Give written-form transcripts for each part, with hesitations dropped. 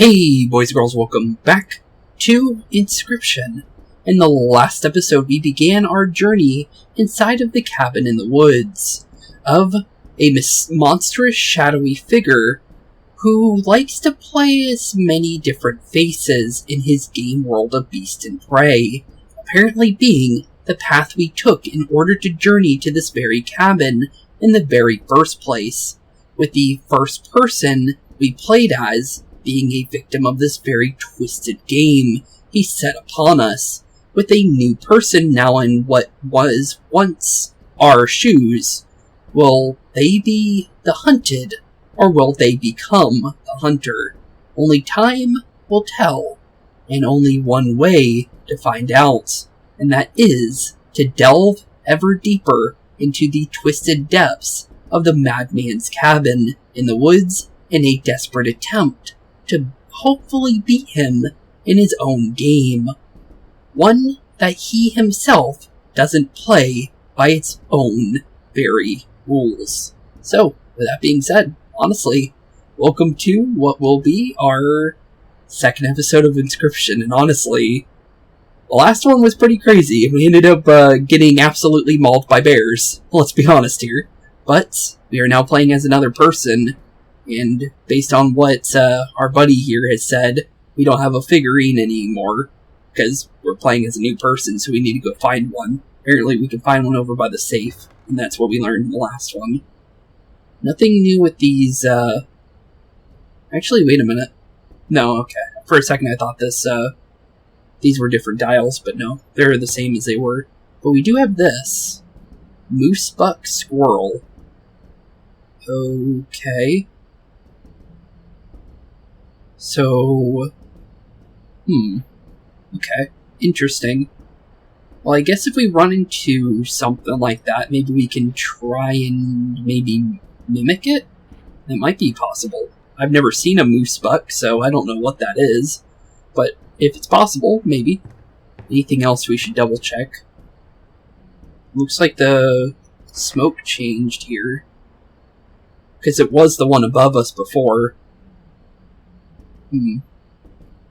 Hey boys and girls, welcome back to Inscryption. In the last episode we began our journey inside of the cabin in the woods of a monstrous shadowy figure who likes to play as many different faces in his game world of Beast and Prey, apparently being the path we took in order to journey to this very cabin in the very first place, with the first person we played as being a victim of this very twisted game he set upon us, with a new person now in what was once our shoes. Will they be the hunted, or will they become the hunter? Only time will tell, and only one way to find out, and that is to delve ever deeper into the twisted depths of the madman's cabin in the woods in a desperate attempt to hopefully beat him in his own game. One that he himself doesn't play by its own very rules. So, with that being said, honestly, welcome to what will be our second episode of Inscryption, and honestly, the last one was pretty crazy, and we ended up getting absolutely mauled by bears. Let's be honest here. But we are now playing as another person, and based on what our buddy here has said, we don't have a figurine anymore, because we're playing as a new person, so we need to go find one. Apparently we can find one over by the safe, and that's what we learned in the last one. Nothing new with these, Actually, wait a minute. No, okay. For a second I thought these were different dials, but no, they're the same as they were. But we do have this. Moose Buck Squirrel. Okay. So... Okay. Interesting. Well, I guess if we run into something like that, maybe we can try and maybe mimic it? That might be possible. I've never seen a moose buck, so I don't know what that is. But if it's possible, maybe. Anything else we should double check? Looks like the smoke changed here, because it was the one above us before.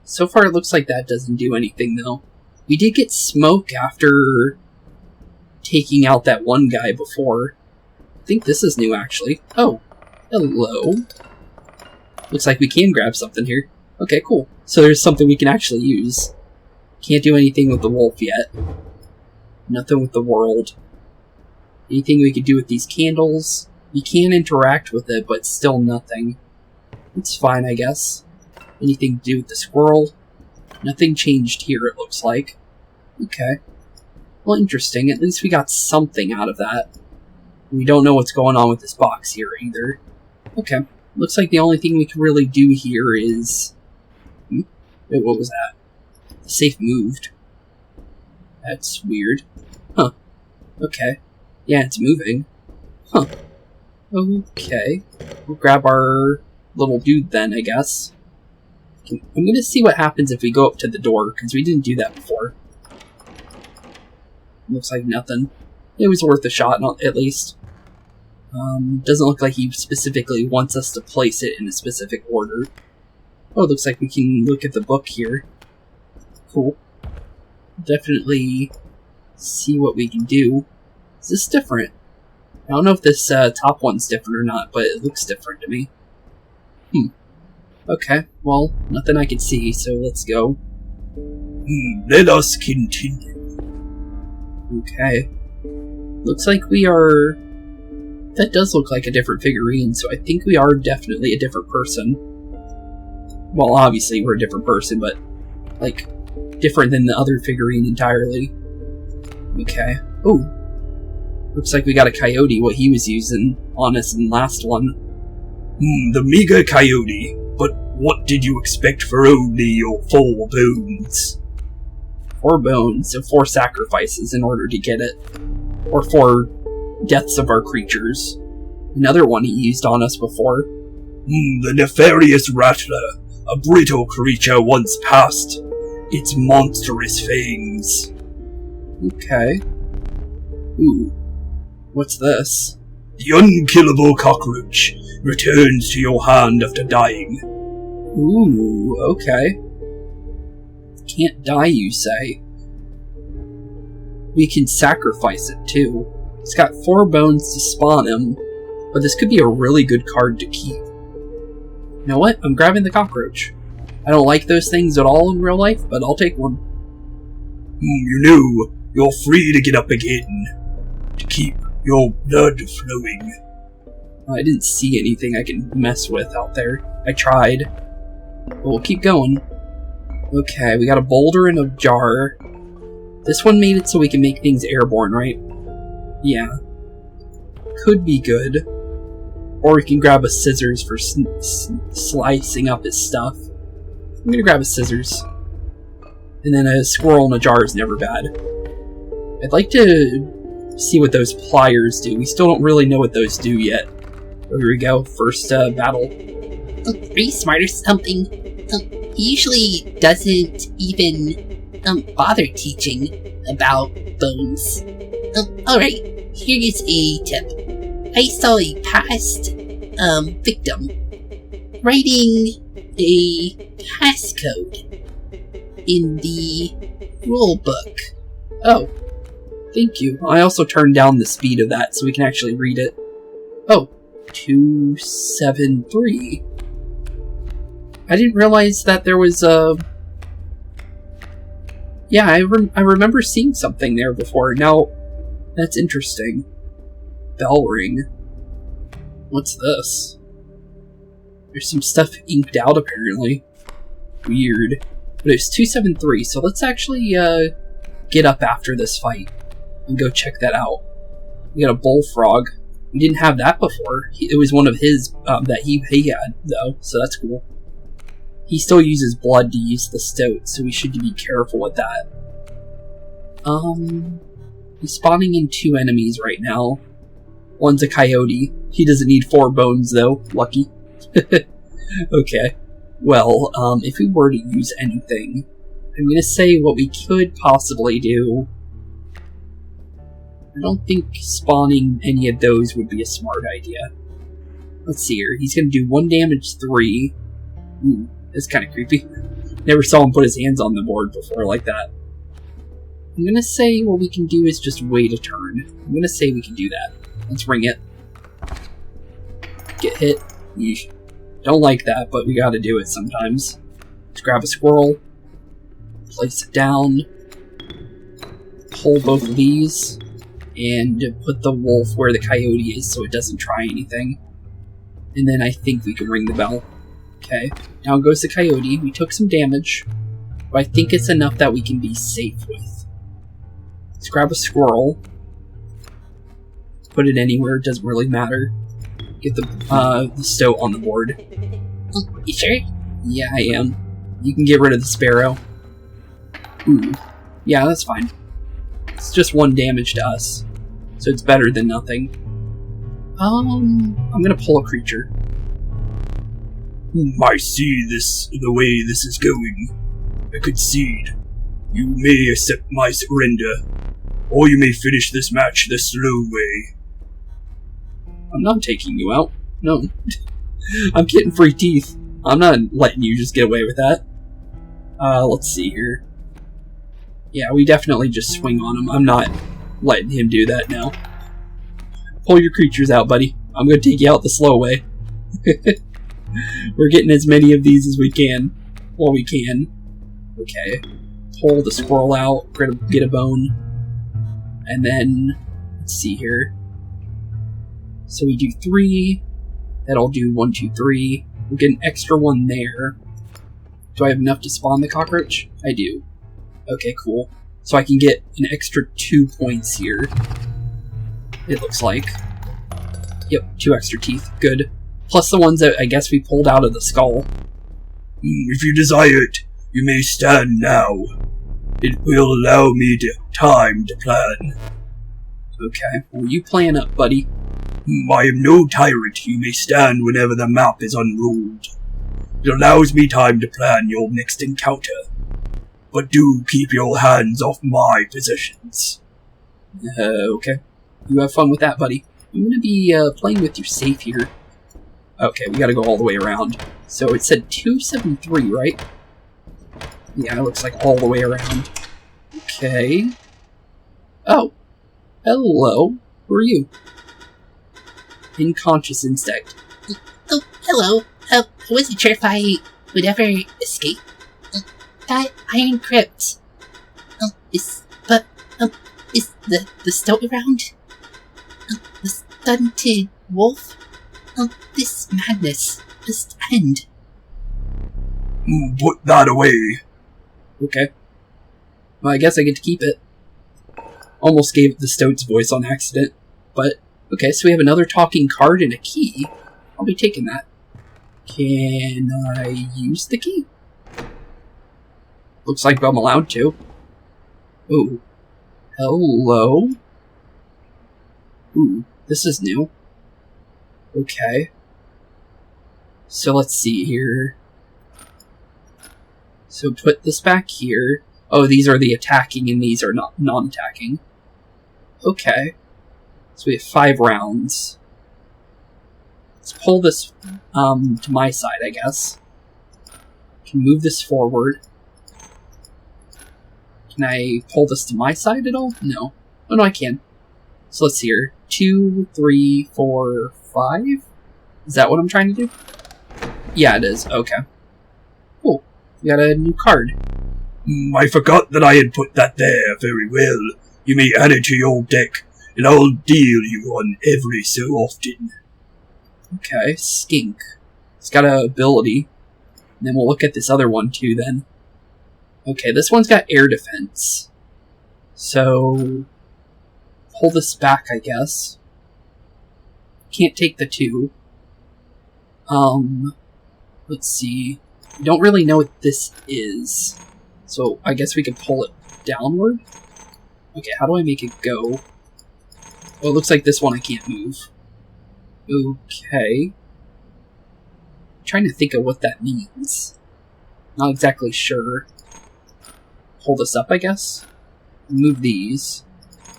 So far it looks like that doesn't do anything, though. We did get smoke after taking out that one guy before. I think this is new, actually. Oh, hello. Looks like we can grab something here. Okay, cool. So there's something we can actually use. Can't do anything with the wolf yet. Nothing with the world. Anything we could do with these candles? We can interact with it, but still nothing. It's fine, I guess. Anything to do with the squirrel? Nothing changed here, it looks like. Okay. Well, interesting. At least we got something out of that. We don't know what's going on with this box here, either. Okay. Looks like the only thing we can really do here is... Wait, what was that? The safe moved. That's weird. Huh. Okay. Yeah, it's moving. Huh. Okay. We'll grab our little dude then, I guess. I'm gonna see what happens if we go up to the door, because we didn't do that before. Looks like nothing. It was worth a shot, at least. Doesn't look like he specifically wants us to place it in a specific order. Oh, it looks like we can look at the book here. Cool. Definitely see what we can do. Is this different? I don't know if this top one's different or not, but it looks different to me. Okay, well, nothing I can see, so let's go. Let us continue. Okay. Looks like we are... That does look like a different figurine, so I think we are definitely a different person. Well, obviously we're a different person, but, like, different than the other figurine entirely. Okay. Oh. Looks like we got a coyote, what he was using on us in the last one. The meager coyote. But what did you expect for only your 4 bones? 4 bones, so 4 sacrifices in order to get it. Or 4 deaths of our creatures. Another one he used on us before. The nefarious rattler, a brittle creature once past. Its monstrous fangs. Okay. Ooh. What's this? The unkillable cockroach returns to your hand after dying. Ooh, okay. Can't die, you say? We can sacrifice it, too. It's got 4 bones to spawn him, but this could be a really good card to keep. You know what? I'm grabbing the cockroach. I don't like those things at all in real life, but I'll take one. You know, you're free to get up again, to keep your blood flowing. I didn't see anything I can mess with out there. I tried. But we'll keep going. Okay, we got a boulder and a jar. This one made it so we can make things airborne, right? Yeah. Could be good. Or we can grab a scissors for slicing up his stuff. I'm gonna grab a scissors. And then a squirrel in a jar is never bad. I'd like to see what those pliers do. We still don't really know what those do yet. Oh, here we go. First battle. Are you smart or something? He usually doesn't even bother teaching about bones. Alright, here is a tip. I saw a past victim writing a passcode in the rule book. Oh, thank you. I also turned down the speed of that so we can actually read it. Oh, 273. I didn't realize that there was a... Yeah, I remember seeing something there before. Now, that's interesting. Bell ring. What's this? There's some stuff inked out, apparently. Weird. But it's 273, so let's actually get up after this fight and go check that out. We got a bullfrog. We didn't have that before. It was one of his that he had, though, so that's cool. He still uses blood to use the stoat, so we should be careful with that. He's spawning in 2 enemies right now. One's a coyote. He doesn't need 4 bones, though. Lucky. Okay. Well, if we were to use anything, I'm gonna say what we could possibly do. I don't think spawning any of those would be a smart idea. Let's see here. He's gonna do 1 damage 3. Ooh, that's kind of creepy. Never saw him put his hands on the board before like that. I'm gonna say what we can do is just wait a turn. I'm gonna say we can do that. Let's ring it. Get hit. Yeesh. Don't like that, but we gotta do it sometimes. Let's grab a squirrel. Place it down. Pull both of these. And put the wolf where the coyote is so it doesn't try anything. And then I think we can ring the bell. Okay. Now goes the coyote. We took some damage. But I think it's enough that we can be safe with. Let's grab a squirrel. Put it anywhere, it doesn't really matter. Get the stoat on the board. You sure? Yeah, I am. You can get rid of the sparrow. Ooh. Yeah, that's fine. It's just 1 damage to us. So it's better than nothing. I'm gonna pull a creature. I see the way this is going. I concede. You may accept my surrender, or you may finish this match the slow way. I'm not taking you out. No. I'm getting free teeth. I'm not letting you just get away with that. Let's see here. Yeah, we definitely just swing on him. I'm not letting him do that now. Pull your creatures out, buddy. I'm gonna take you out the slow way. We're getting as many of these as we can. Well, we can. Okay. Pull the squirrel out, get a bone. And then, let's see here. So we do 3. That'll do 1, 2, 3. We'll get an extra 1 there. Do I have enough to spawn the cockroach? I do. Okay, cool. So I can get an extra 2 points here. It looks like. Yep, 2 extra teeth. Good. Plus the ones that I guess we pulled out of the skull. If you desire it, you may stand now. It will allow me time to plan. Okay, well you plan up, buddy. I am no tyrant. You may stand whenever the map is unrolled. It allows me time to plan your next encounter. But do keep your hands off my possessions. Okay. You have fun with that, buddy. I'm gonna be playing with your safe here. Okay, we gotta go all the way around. So it said 273, right? Yeah, it looks like all the way around. Okay. Oh. Hello. Who are you? Unconscious insect. Oh, hello. I wasn't sure if I would ever escape. That iron crypt. Is the stoat around? The stunted wolf? This madness must end. Put that away. Okay. Well, I guess I get to keep it. Almost gave the stoat's voice on accident. But, okay, so we have another talking card and a key. I'll be taking that. Can I use the key? Looks like I'm allowed to. Ooh. Hello? Ooh, this is new. Okay. So let's see here. So put this back here. Oh, these are the attacking and these are not non-attacking. Okay. So we have 5 rounds. Let's pull this to my side, I guess. Can move this forward. Can I pull this to my side at all? No. Oh, no, I can. So let's see here. 2, 3, 4, 5? Is that what I'm trying to do? Yeah, it is. Okay. Cool. We got a new card. I forgot that I had put that there. Very well. You may add it to your deck, and I'll deal you one every so often. Okay, Skink. It's got an ability. And then we'll look at this other one too then. Okay, this one's got air defense. So pull this back, I guess. Can't take the 2. Let's see. I don't really know what this is. So I guess we could pull it downward. Okay, how do I make it go? Oh, it looks like this one I can't move. Okay. I'm trying to think of what that means. Not exactly sure. Pull this up, I guess? Move these.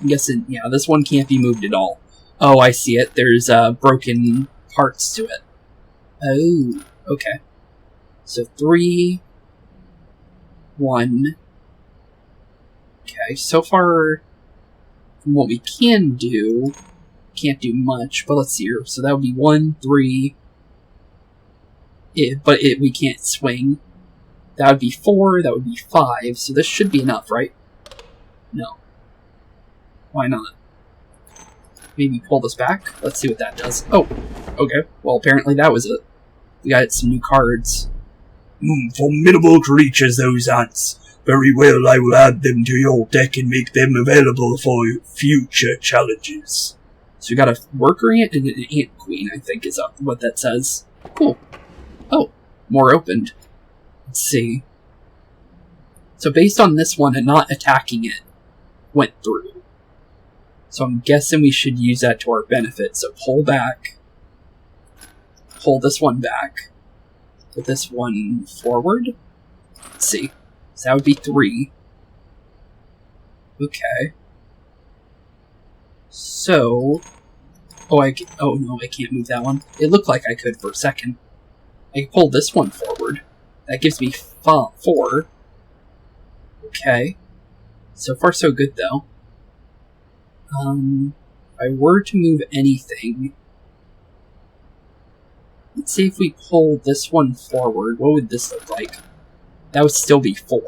I'm guessing, yeah, this one can't be moved at all. Oh, I see it. There's broken parts to it. Oh, okay. So 3, 1. Okay, so far from what we can do, can't do much, but let's see here. So that would be 1, 3. We can't swing. That would be 4, that would be 5, so this should be enough, right? No. Why not? Maybe pull this back? Let's see what that does. Oh, okay. Well, apparently that was it. We got some new cards. Formidable creatures, those ants. Very well, I will add them to your deck and make them available for future challenges. So we got a worker ant and an ant queen, I think is what that says. Cool. Oh, more opened. Let's see. So based on this one and not attacking it, went through. So I'm guessing we should use that to our benefit. So pull back. Pull this one back. Put this one forward. Let's see. So that would be 3. Okay. So... Oh no, I can't move that one. It looked like I could for a second. I can pull this one forward. That gives me 4. Okay. So far so good though. If I were to move anything... Let's see if we pull this one forward. What would this look like? That would still be 4.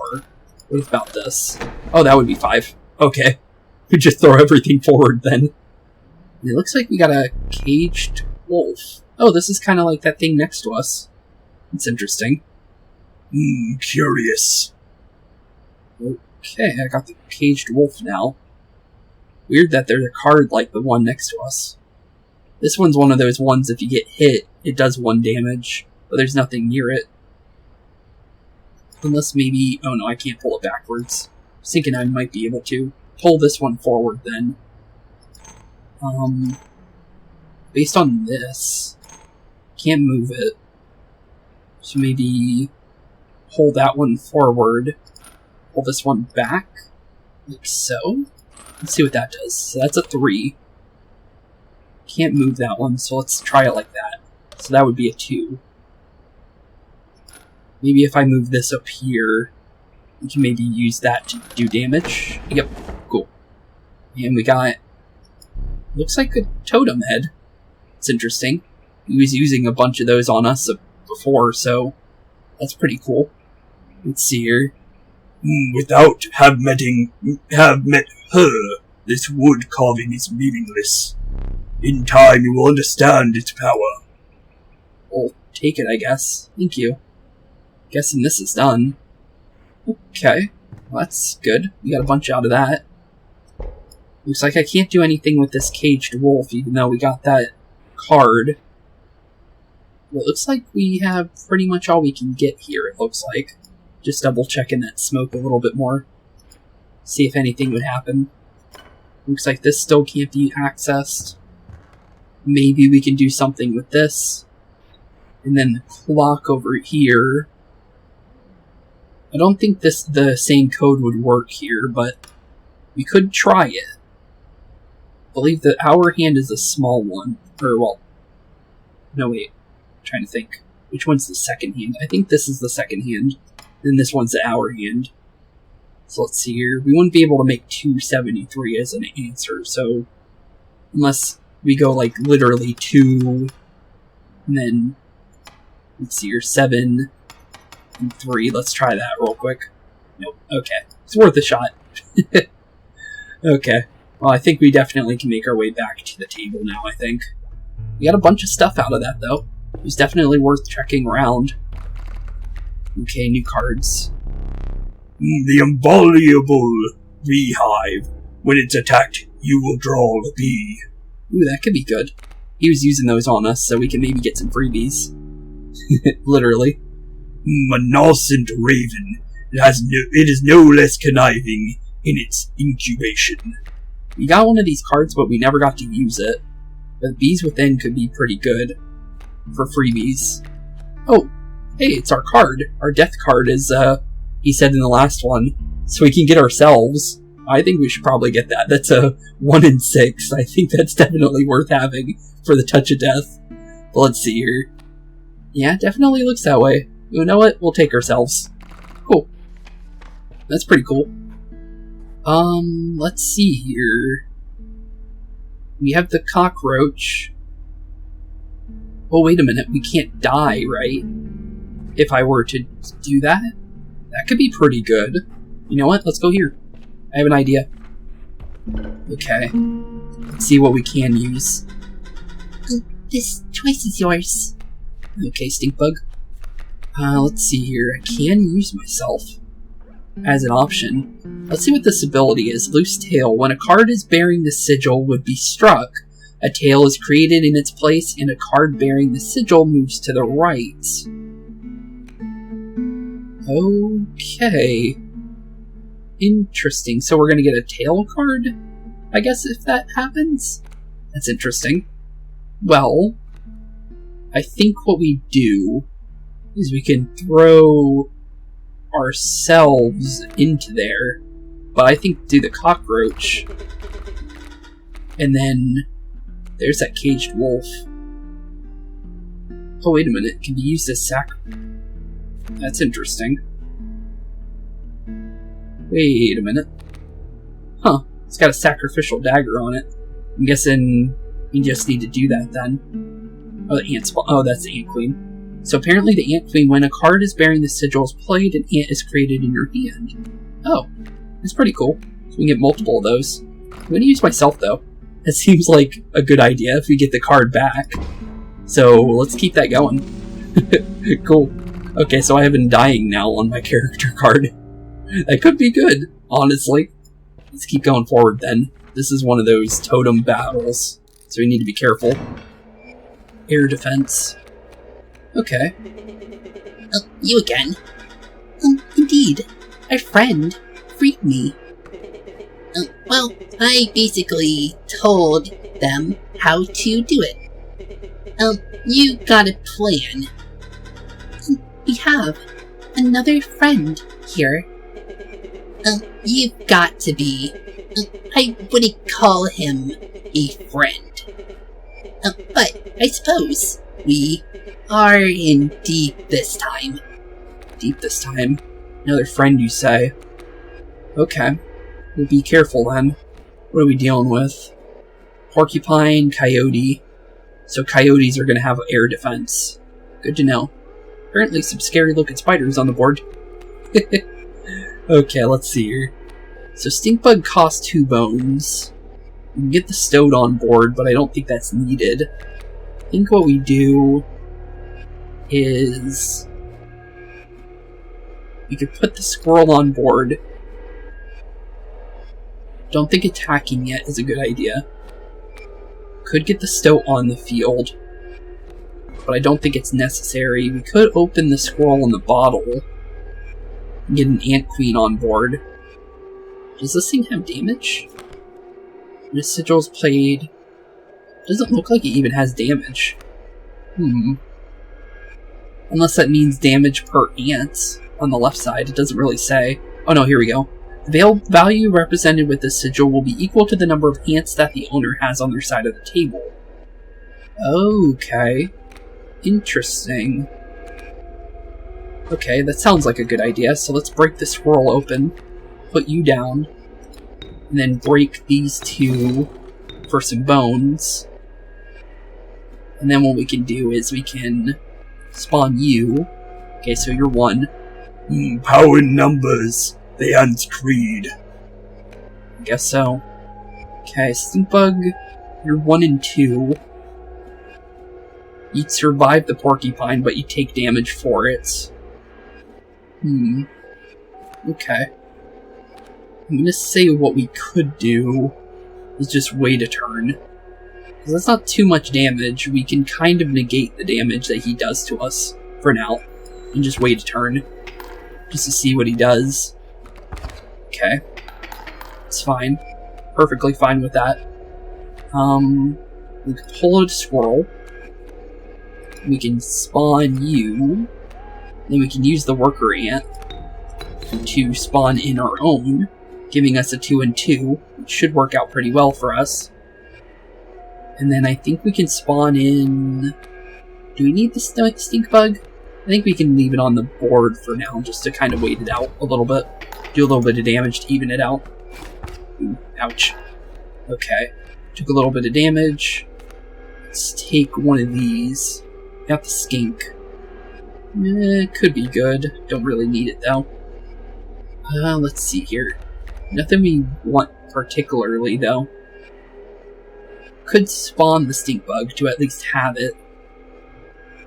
What about this? Oh, that would be 5. Okay. We just throw everything forward then. And it looks like we got a caged wolf. Oh, this is kind of like that thing next to us. It's interesting. Curious. Okay, I got the caged wolf now. Weird that there's a card like the one next to us. This one's one of those ones if you get hit, it does 1 damage, but there's nothing near it. Unless maybe... Oh no, I can't pull it backwards. I was thinking I might be able to. Pull this one forward then. Based on this, can't move it. So maybe pull that one forward. Pull this one back. Like so. Let's see what that does. So that's a 3. Can't move that one, so let's try it like that. So that would be a 2. Maybe if I move this up here, we can maybe use that to do damage. Yep, cool. And we got, looks like a totem head. It's interesting. He was using a bunch of those on us before, so that's pretty cool. Let's see here. Without have met her, this wood carving is meaningless. In time you will understand its power. We'll take it, I guess. Thank you. Guessing this is done. Okay, well, that's good. We got a bunch out of that. Looks like I can't do anything with this caged wolf, even though we got that card. Well, it looks like we have pretty much all we can get here, it looks like. Just double checking that smoke a little bit more. See if anything would happen. Looks like this still can't be accessed. Maybe we can do something with this. And then the clock over here. I don't think the same code would work here, but we could try it. I believe the hour hand is a small one. Or, well, no wait. I'm trying to think. Which one's the second hand? I think this is the second hand. Then this one's the hour hand. So let's see here. We wouldn't be able to make 273 as an answer, so unless we go like literally 2, and then let's see here, 7 and 3. Let's try that real quick. Nope. Okay. It's worth a shot. Okay. Well, I think we definitely can make our way back to the table now, I think. We got a bunch of stuff out of that, though. It was definitely worth checking around. Okay, new cards. The invaluable beehive. When it's attacked, you will draw a bee. Ooh, that could be good. He was using those on us, so we can maybe get some freebies. Literally. A nascent raven. It is no less conniving in its incubation. We got one of these cards, but we never got to use it. But Bees Within could be pretty good for freebies. Oh, hey, it's our card. Our death card is, he said in the last one, so we can get ourselves. I think we should probably get that. That's a 1 in 6. I think that's definitely worth having for the Touch of Death. But let's see here. Yeah, definitely looks that way. You know what? We'll take ourselves. Cool. That's pretty cool. Let's see here. We have the cockroach. Oh, wait a minute. We can't die, right? If I were to do that? That could be pretty good. You know what? Let's go here. I have an idea. Okay. Let's see what we can use. This choice is yours. Okay, Stinkbug. Let's see here. I can use myself as an option. Let's see what this ability is. Loose Tail. When a card is bearing the sigil would be struck, a tail is created in its place and a card bearing the sigil moves to the right. Okay. Interesting. So we're going to get a tail card, I guess, if that happens? That's interesting. Well, I think what we do is we can throw ourselves into there, but I think do the cockroach, and then there's that caged wolf. Oh, wait a minute. Can be used as That's interesting. Wait a minute. Huh. It's got a sacrificial dagger on it. I'm guessing we just need to do that then. Oh, the ant spawn. Oh, that's the ant queen. So apparently the ant queen, when a card is bearing the sigil is played, an ant is created in your hand. Oh, that's pretty cool. So we can get multiple of those. I'm going to use myself, though. That seems like a good idea if we get the card back. So let's keep that going. Cool. Okay, so I have Undying now on my character card. That could be good, honestly. Let's keep going forward then. This is one of those totem battles, so we need to be careful. Air defense. Okay. Oh, you again? Indeed. Our friend freed me. Well, I basically told them how to do it. You got a plan. We have another friend here. You've got to be. I wouldn't call him a friend. But I suppose we are in deep this time. Deep this time? Another friend, you say? Okay. We'll be careful then. What are we dealing with? Porcupine, coyote. So coyotes are going to have air defense. Good to know. Apparently some scary looking spiders on the board. Okay, let's see here. So stink bug costs 2 bones. We can get the stoat on board, but I don't think that's needed. I think what we do is we could put the squirrel on board. Don't think attacking yet is a good idea. Could get the stoat on the field, but I don't think it's necessary. We could open the squirrel in the bottle and get an ant queen on board. Does this thing have damage? Miss Sigil's played. Doesn't look like it even has damage. Unless that means damage per ant on the left side. It doesn't really say. Oh no, here we go. The value represented with this sigil will be equal to the number of ants that the owner has on their side of the table. Okay. Interesting. Okay, that sounds like a good idea, so let's break the squirrel open, put you down, and then break these 2 for some bones. And then what we can do is we can spawn you. Okay, so you're 1. Power in numbers. The Ant's creed. I guess so. Okay, stink bug, you're 1 and 2. You'd survive the porcupine, but you take damage for it. Okay. I'm gonna say what we could do is just wait a turn. Because that's not too much damage. We can kind of negate the damage that he does to us for now. And just wait a turn. Just to see what he does. Okay. It's fine. Perfectly fine with that. We can pull a squirrel. We can spawn you. Then we can use the worker ant to spawn in our own, giving us a 2 and 2, which should work out pretty well for us. And then I think we can spawn in... Do we need the stink bug? I think we can leave it on the board for now, just to kind of wait it out a little bit. Do a little bit of damage to even it out. Ooh, ouch. Okay. Took a little bit of damage. Let's take one of these. Got the skink. Could be good. Don't really need it though. Let's see here. Nothing we want particularly though. Could spawn the stink bug to at least have it.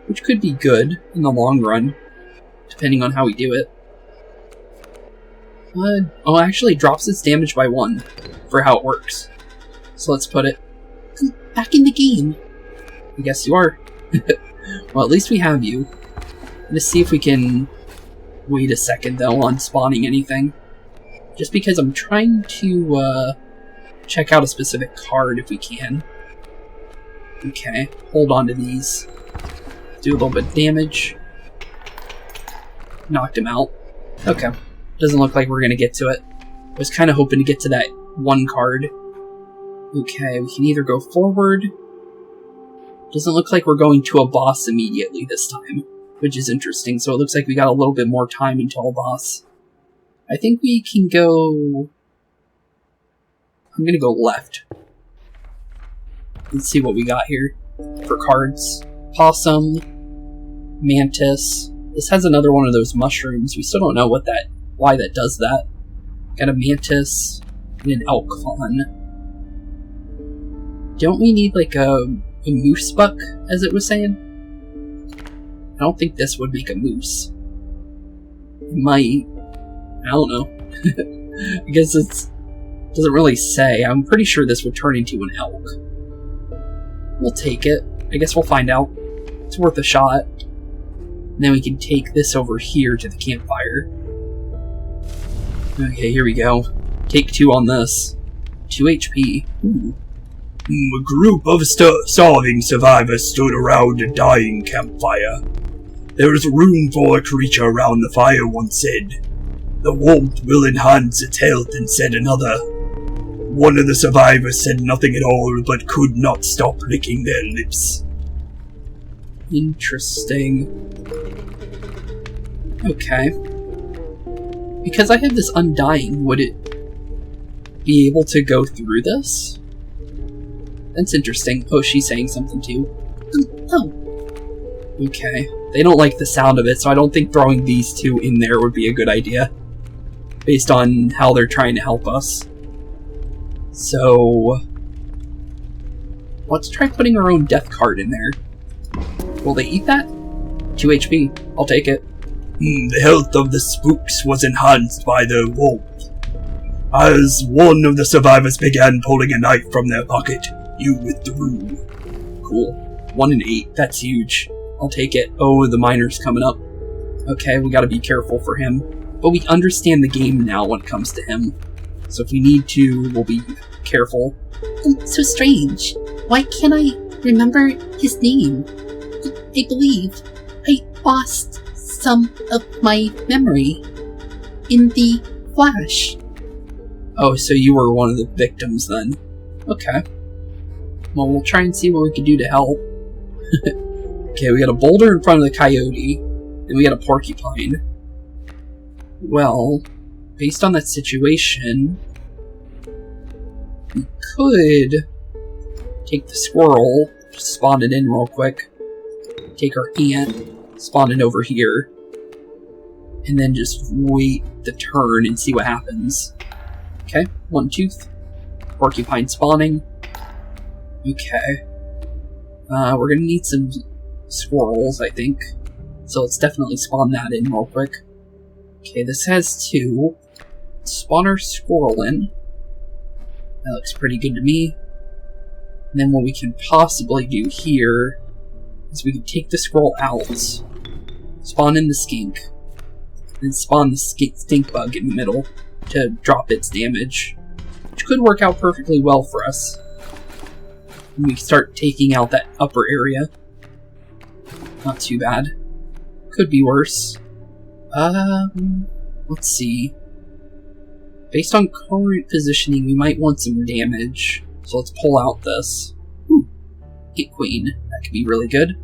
Which could be good in the long run. Depending on how we do it. Oh, actually it drops its damage by 1 for how it works. So let's put it Back in the game. I guess you are. Well, at least we have you. Let's see if we can wait a second though on spawning anything. Just because I'm trying to check out a specific card if we can. Okay, hold on to these. Do a little bit of damage. Knocked him out. Okay. Doesn't look like we're gonna get to it. I was kind of hoping to get to that 1 card. Okay, we can either go forward. Doesn't look like we're going to a boss immediately this time, which is interesting. So it looks like we got a little bit more time until a boss. I think we can go... I'm gonna go left. Let's see what we got here for cards. Possum, Mantis. This has another one of those mushrooms. We still don't know why that does that. Got a Mantis and an elk fawn. Don't we need like a moose buck, as it was saying? I don't think this would make a moose. It might. I don't know. I guess it doesn't really say. I'm pretty sure this would turn into an elk. We'll take it. I guess we'll find out. It's worth a shot. And then we can take this over here to the campfire. Okay, here we go. Take 2 on this. 2 HP. Ooh. A group of starving survivors stood around a dying campfire. There is room for a creature around the fire, one said. The warmth will enhance its health, and said another. One of the survivors said nothing at all, but could not stop licking their lips. Interesting. Okay. Because I have this undying, would it be able to go through this? That's interesting. Oh, she's saying something too. Oh. Okay. They don't like the sound of it, so I don't think throwing these two in there would be a good idea. Based on how they're trying to help us. So... let's try putting our own death card in there. Will they eat that? 2 HP. I'll take it. The health of the Spooks was enhanced by the wolf. As one of the survivors began pulling a knife from their pocket, you withdrew. Cool. 1 and 8. That's huge. I'll take it. Oh, the miner's coming up. Okay, we gotta be careful for him. But we understand the game now when it comes to him. So if we need to, we'll be careful. So strange. Why can't I remember his name? I believe I lost some of my memory in the flash. Oh, so you were one of the victims then. Okay. Well, we'll try and see what we can do to help. Okay, we got a boulder in front of the coyote, and we got a porcupine. Well, based on that situation, we could take the squirrel, just spawn it in real quick, take our ant, spawn it over here, and then just wait the turn and see what happens. Okay, 1 tooth, porcupine spawning. Okay. We're gonna need some squirrels, I think. So let's definitely spawn that in real quick. Okay, this has 2. Spawn our squirrel in. That looks pretty good to me. And then what we can possibly do here is we can take the squirrel out, spawn in the skink, and spawn the stink bug in the middle to drop its damage, which could work out perfectly well for us. And we start taking out that upper area. Not too bad. Could be worse. Let's see. Based on current positioning, we might want some damage. So let's pull out this. Ooh, hit queen. That could be really good.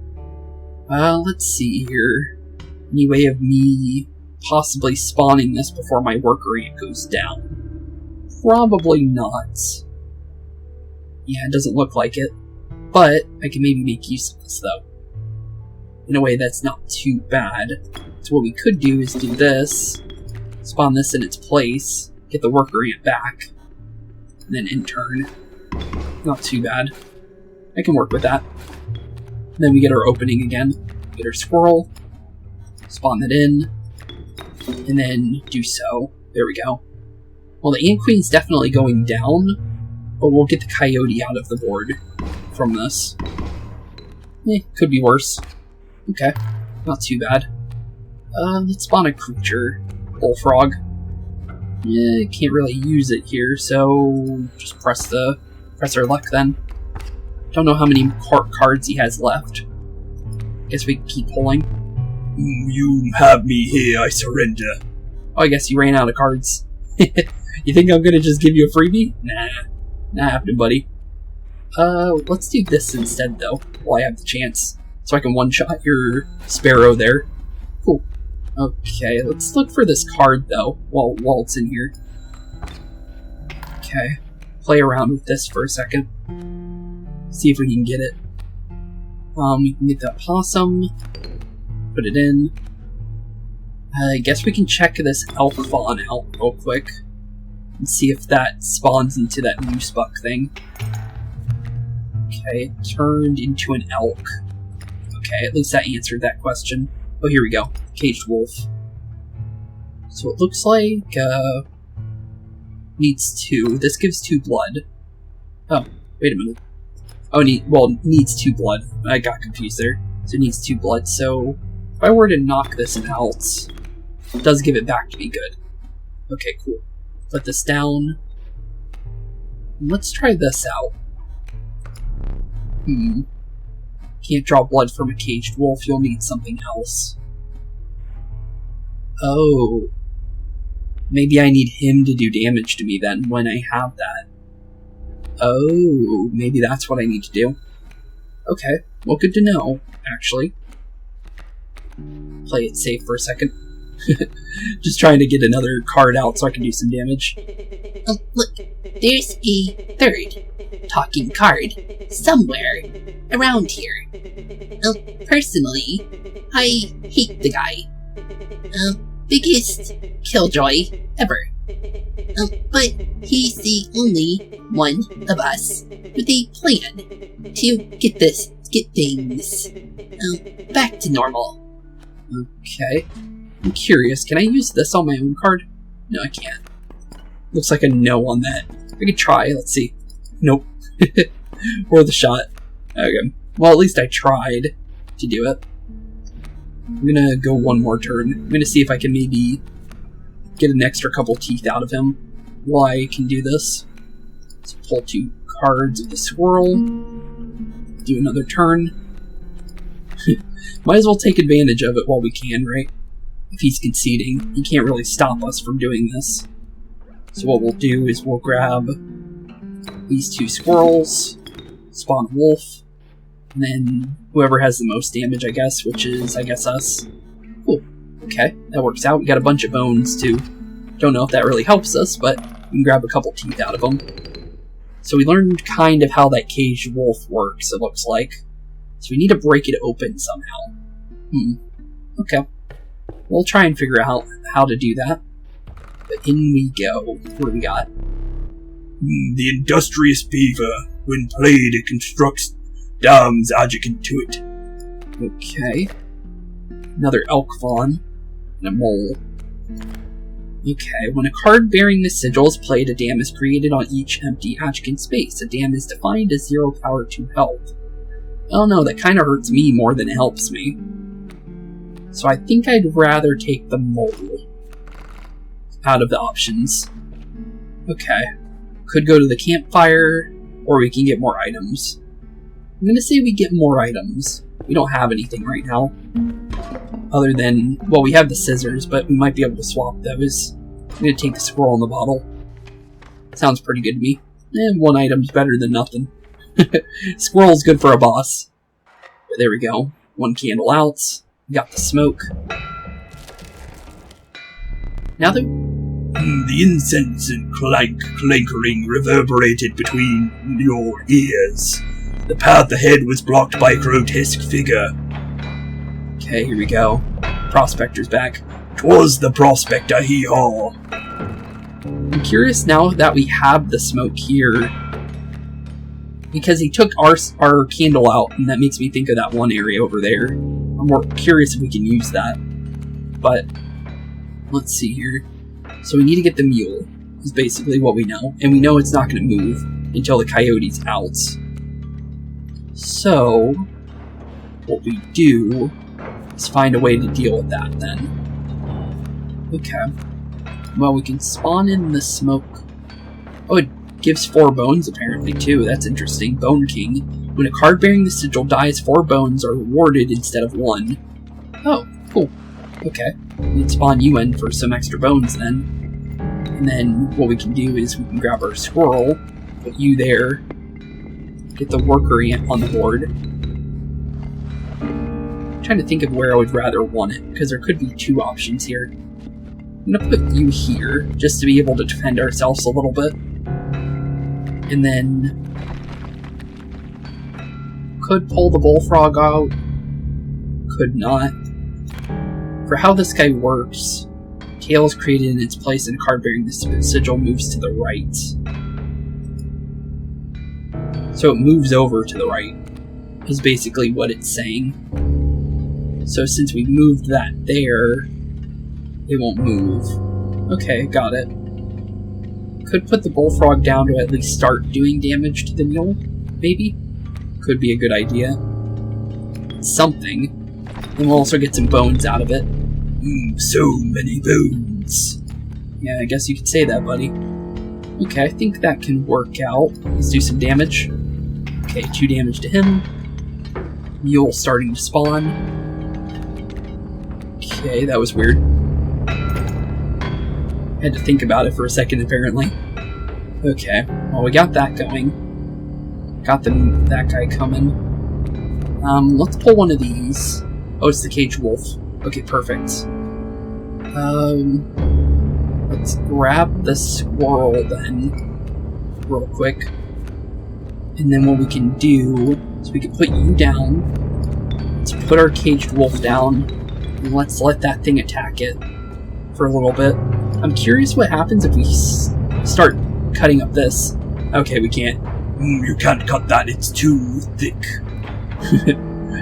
Let's see here. Any way of me possibly spawning this before my worker ant goes down? Probably not. Yeah, it doesn't look like it. But I can maybe make use of this, though. In a way that's not too bad. So what we could do is do this, spawn this in its place, get the worker ant back, and then in turn. Not too bad. I can work with that. And then we get our opening again. Get our squirrel, spawn it in, and then do so. There we go. Well, the ant queen's definitely going down, but we'll get the coyote out of the board from this. Could be worse. Okay, not too bad. Let's spawn a creature. Bullfrog. Can't really use it here, so just press our luck then. Don't know how many cards he has left. Guess we can keep pulling. You have me here, I surrender. Oh, I guess you ran out of cards. You think I'm gonna just give you a freebie? Nah. Not happening, buddy. Let's do this instead, though, while I have the chance. So I can one-shot your sparrow there. Cool. Okay, let's look for this card, though, while it's in here. Okay. Play around with this for a second. See if we can get it. We can get that possum. Put it in. I guess we can check this elf fawn out real quick. And see if that spawns into that moose buck thing. Okay, it turned into an elk. Okay, at least that answered that question. Oh, here we go. Caged wolf. So it looks like, needs 2. This gives 2 blood. Oh, wait a minute. Oh, needs 2 blood. I got confused there. So it needs 2 blood, so if I were to knock this out, it does give it back to me good. Okay, cool. Put this down. Let's try this out. Can't draw blood from a caged wolf, you'll need something else. Oh. Maybe I need him to do damage to me then, when I have that. Oh, maybe that's what I need to do. Okay, Well, good to know, actually. Play it safe for a second. Just trying to get another card out so I can do some damage. Oh, look, there's a third talking card somewhere around here. Personally, I hate the guy. Biggest killjoy ever. But he's the only one of us with a plan to get things back to normal. Okay. I'm curious, can I use this on my own card? No, I can't. Looks like a no on that. I could try, let's see. Nope. Worth a shot. Okay. Well, at least I tried to do it. I'm gonna go one more turn. I'm gonna see if I can maybe get an extra couple teeth out of him while I can do this. Let's pull 2 cards of the swirl. Do another turn. Might as well take advantage of it while we can, right? If he's conceding, he can't really stop us from doing this. So what we'll do is we'll grab these 2 squirrels, spawn a wolf, and then whoever has the most damage, I guess, which is, I guess, us. Cool. Okay, that works out. We got a bunch of bones, too. Don't know if that really helps us, but we can grab a couple teeth out of them. So we learned kind of how that caged wolf works, it looks like. So we need to break it open somehow. Okay. We'll try and figure out how to do that. But in we go. What do we got? The industrious beaver. When played, it constructs dams adjacent to it. Okay. Another elk fawn. And a mole. Okay, when a card bearing this sigil is played, a dam is created on each empty adjacent space. A dam is defined as 0 power 2 health. Oh no, that kind of hurts me more than it helps me. So I think I'd rather take the mole out of the options. Okay. Could go to the campfire, or we can get more items. I'm gonna say we get more items. We don't have anything right now. Other than, well, we have the scissors, but we might be able to swap those. I'm gonna take the squirrel in the bottle. Sounds pretty good to me. One item's better than nothing. Squirrel's good for a boss. But there we go. 1 candle out. We got the smoke. Now that... The incense and clankering reverberated between your ears. The path ahead was blocked by a grotesque figure. Okay, here we go. Prospector's back. 'Twas the prospector, hee-haw. I'm curious now that we have the smoke here, because he took our candle out, and that makes me think of that one area over there. I'm more curious if we can use that. But, let's see here. So we need to get the mule, is basically what we know. And we know it's not going to move until the coyote's out. So, what we do is find a way to deal with that then. Okay. Well, we can spawn in the smoke. Oh, it gives 4 bones apparently too. That's interesting. Bone King. When a card bearing the sigil dies, 4 bones are rewarded instead of 1. Oh, cool. Okay. We can spawn you in for some extra bones then. And then what we can do is we can grab our squirrel, put you there, get the worker ant on the board. I'm trying to think of where I would rather want it, because there could be 2 options here. I'm going to put you here, just to be able to defend ourselves a little bit. And then... could pull the bullfrog out. Could not. For how this guy works, tail is created in its place and a card bearing the sigil moves to the right. So it moves over to the right, is basically what it's saying. So since we moved that there, it won't move. Okay, got it. Could put the bullfrog down to at least start doing damage to the mule, maybe? Could be a good idea. Something. And we'll also get some bones out of it. So many bones. Yeah, I guess you could say that, buddy. Okay, I think that can work out. Let's do some damage. Okay, 2 damage to him. Mule starting to spawn. Okay, that was weird. Had to think about it for a second, apparently. Okay, well, we got that going. Got that guy coming. Let's pull one of these. Oh, it's the caged wolf. Okay, perfect. Let's grab the squirrel then, real quick. And then what we can do is we can put you down. Let's put our caged wolf down, and let's let that thing attack it for a little bit. I'm curious what happens if we start cutting up this. Okay, we can't. You can't cut that, it's too thick.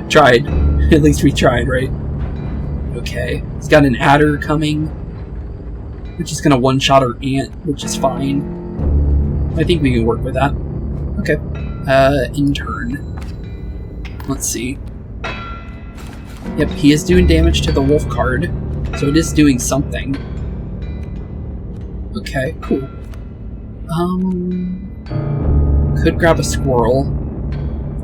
Tried. At least we tried, right? Okay. He's got an adder coming, which is going to one-shot our ant, which is fine. I think we can work with that. Okay. Intern. Let's see. Yep, he is doing damage to the wolf card, so it is doing something. Okay, cool. Could grab a squirrel.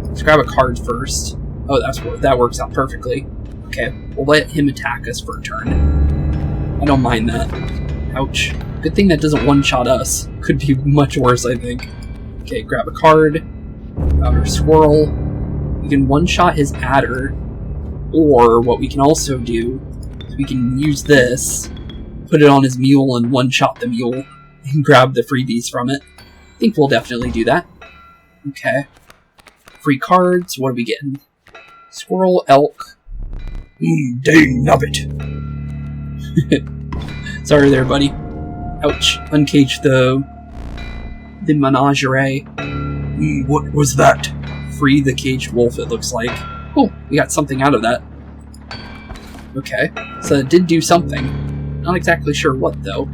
Let's grab a card first. Oh, that works out perfectly. Okay, we'll let him attack us for a turn. I don't mind that. Ouch. Good thing that doesn't one-shot us. Could be much worse, I think. Okay, grab a card. Grab our squirrel. We can one-shot his adder. Or what we can also do is we can use this, put it on his mule, and one-shot the mule, and grab the freebies from it. I think we'll definitely do that. Okay. Free cards. What are we getting? Squirrel, elk. Dang nubbit. Sorry there, buddy. Ouch. Uncage the menagerie. What was that? Free the caged wolf, it looks like. Oh, we got something out of that. Okay. So it did do something. Not exactly sure what, though.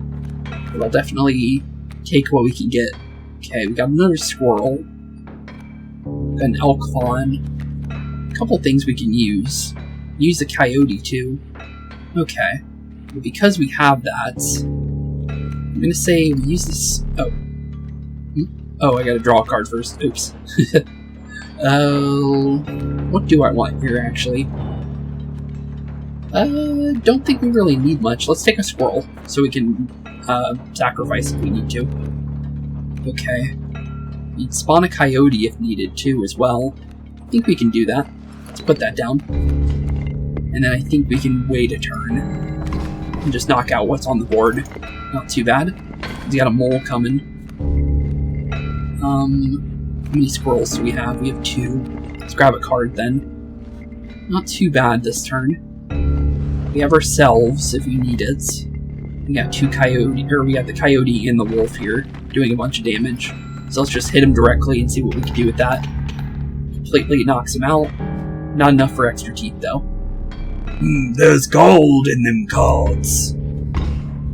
But I'll definitely take what we can get. Okay, we got another squirrel. Got an elk fawn. A couple things we can use. Use a coyote, too. Okay. But because we have that, I'm gonna say we use this... Oh. Oh, I gotta draw a card first. Oops. What do I want here, actually? Don't think we really need much. Let's take a squirrel, so we can, sacrifice if we need to. Okay. You'd spawn a coyote if needed, too, as well. I think we can do that. Let's put that down. And then I think we can wait a turn. And just knock out what's on the board. Not too bad. He's got a mole coming. How many squirrels do we have? We have 2. Let's grab a card then. Not too bad this turn. We have ourselves if we need it. We got 2 coyote, or we got the coyote and the wolf here doing a bunch of damage. So let's just hit him directly and see what we can do with that. Completely knocks him out. Not enough for extra teeth though. There's gold in them cards.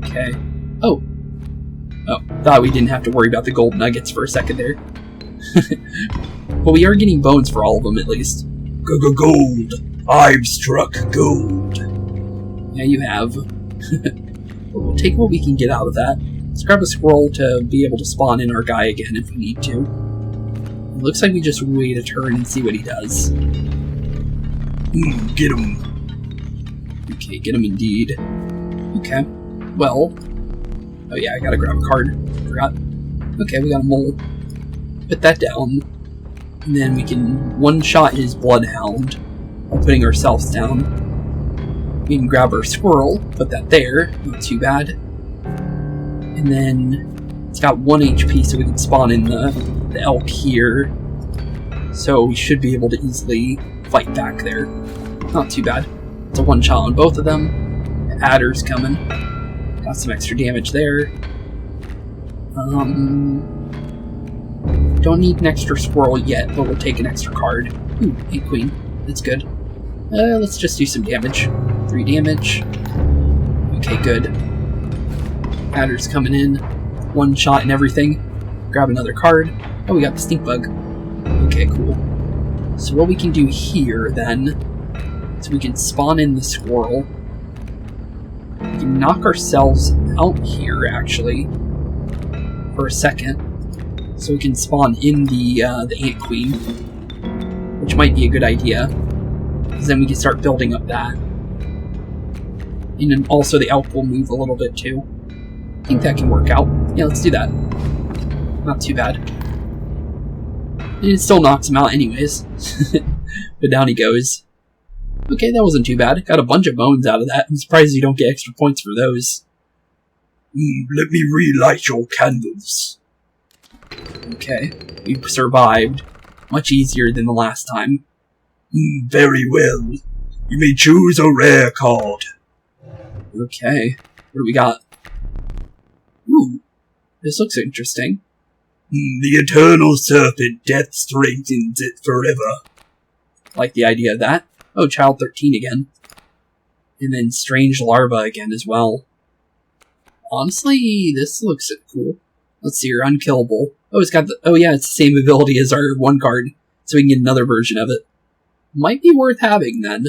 Okay. Oh. Oh, thought we didn't have to worry about the gold nuggets for a second there. But we are getting bones for all of them, at least. Gold. I've struck gold. Yeah, you have. We'll take what we can get out of that. Let's grab a squirrel to be able to spawn in our guy again if we need to. It looks like we just wait a turn and see what he does. Get him. Okay, get him indeed. Okay. Well. Oh yeah, I gotta grab a card. Forgot. Okay, we got a mole. Put that down. And then we can one-shot his bloodhound while putting ourselves down. We can grab our squirrel, put that there. Not too bad. And then it's got 1 HP, so we can spawn in the elk here. So we should be able to easily fight back there. Not too bad. It's a one-shot on both of them. The adder's coming. Got some extra damage there. Don't need an extra squirrel yet, but we'll take an extra card. Ooh, 8 queen. That's good. Let's just do some damage. 3 damage. Okay, good. Adder's coming in. 1 shot and everything. Grab another card. Oh, we got the stink bug. Okay, cool. So what we can do here, then, is we can spawn in the squirrel. We can knock ourselves out here, actually, for a second. So we can spawn in the ant queen, which might be a good idea, because then we can start building up that. And then also the elk will move a little bit too. I think that can work out. Yeah, let's do that. Not too bad. And it still knocks him out anyways. But down he goes. Okay, that wasn't too bad. Got a bunch of bones out of that. I'm surprised you don't get extra points for those. Let me relight your candles. Okay, we survived. Much easier than the last time. Very well. You may choose a rare card. Okay, what do we got? Ooh, this looks interesting. The eternal serpent, death strengthens it forever. Like the idea of that. Oh, Child 13 again. And then Strange Larva again as well. Honestly, this looks cool. Let's see here, Unkillable. Oh, it's got the... Oh yeah, it's the same ability as our one card. So we can get another version of it. Might be worth having, then.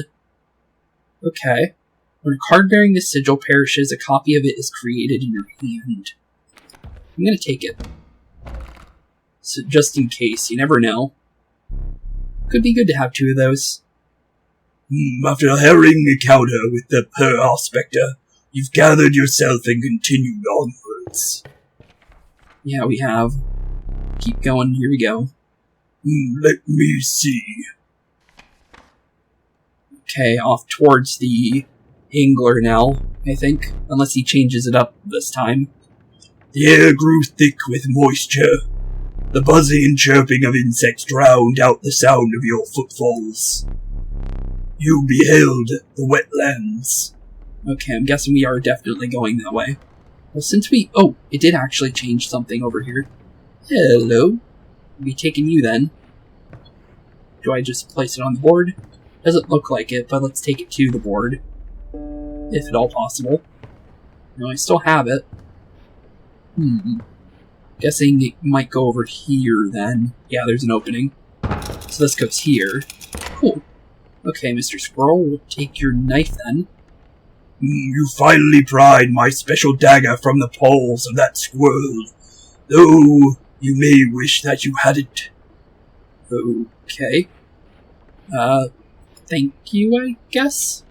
Okay. When a card bearing this sigil perishes, a copy of it is created in your hand. I'm gonna take it. So just in case, you never know. Could be good to have 2 of those. After a harrowing encounter with the Pearl Spectre, you've gathered yourself and continued onwards. Yeah, we have. Keep going, here we go. Let me see. Okay, off towards the angler now, I think. Unless he changes it up this time. The air grew thick with moisture. The buzzing and chirping of insects drowned out the sound of your footfalls. You beheld the wetlands. Okay, I'm guessing we are definitely going that way. Well, since we... Oh, it did actually change something over here. Hello. I'll be taking you then. Do I just place it on the board? Doesn't look like it, but let's take it to the board. If at all possible. No, I still have it. Guessing it might go over here then. Yeah, there's an opening. So this goes here. Cool. Okay, Mr. Squirrel, we'll take your knife then. You finally pried my special dagger from the paws of that squirrel, though you may wish that you hadn't. Okay. Thank you, I guess?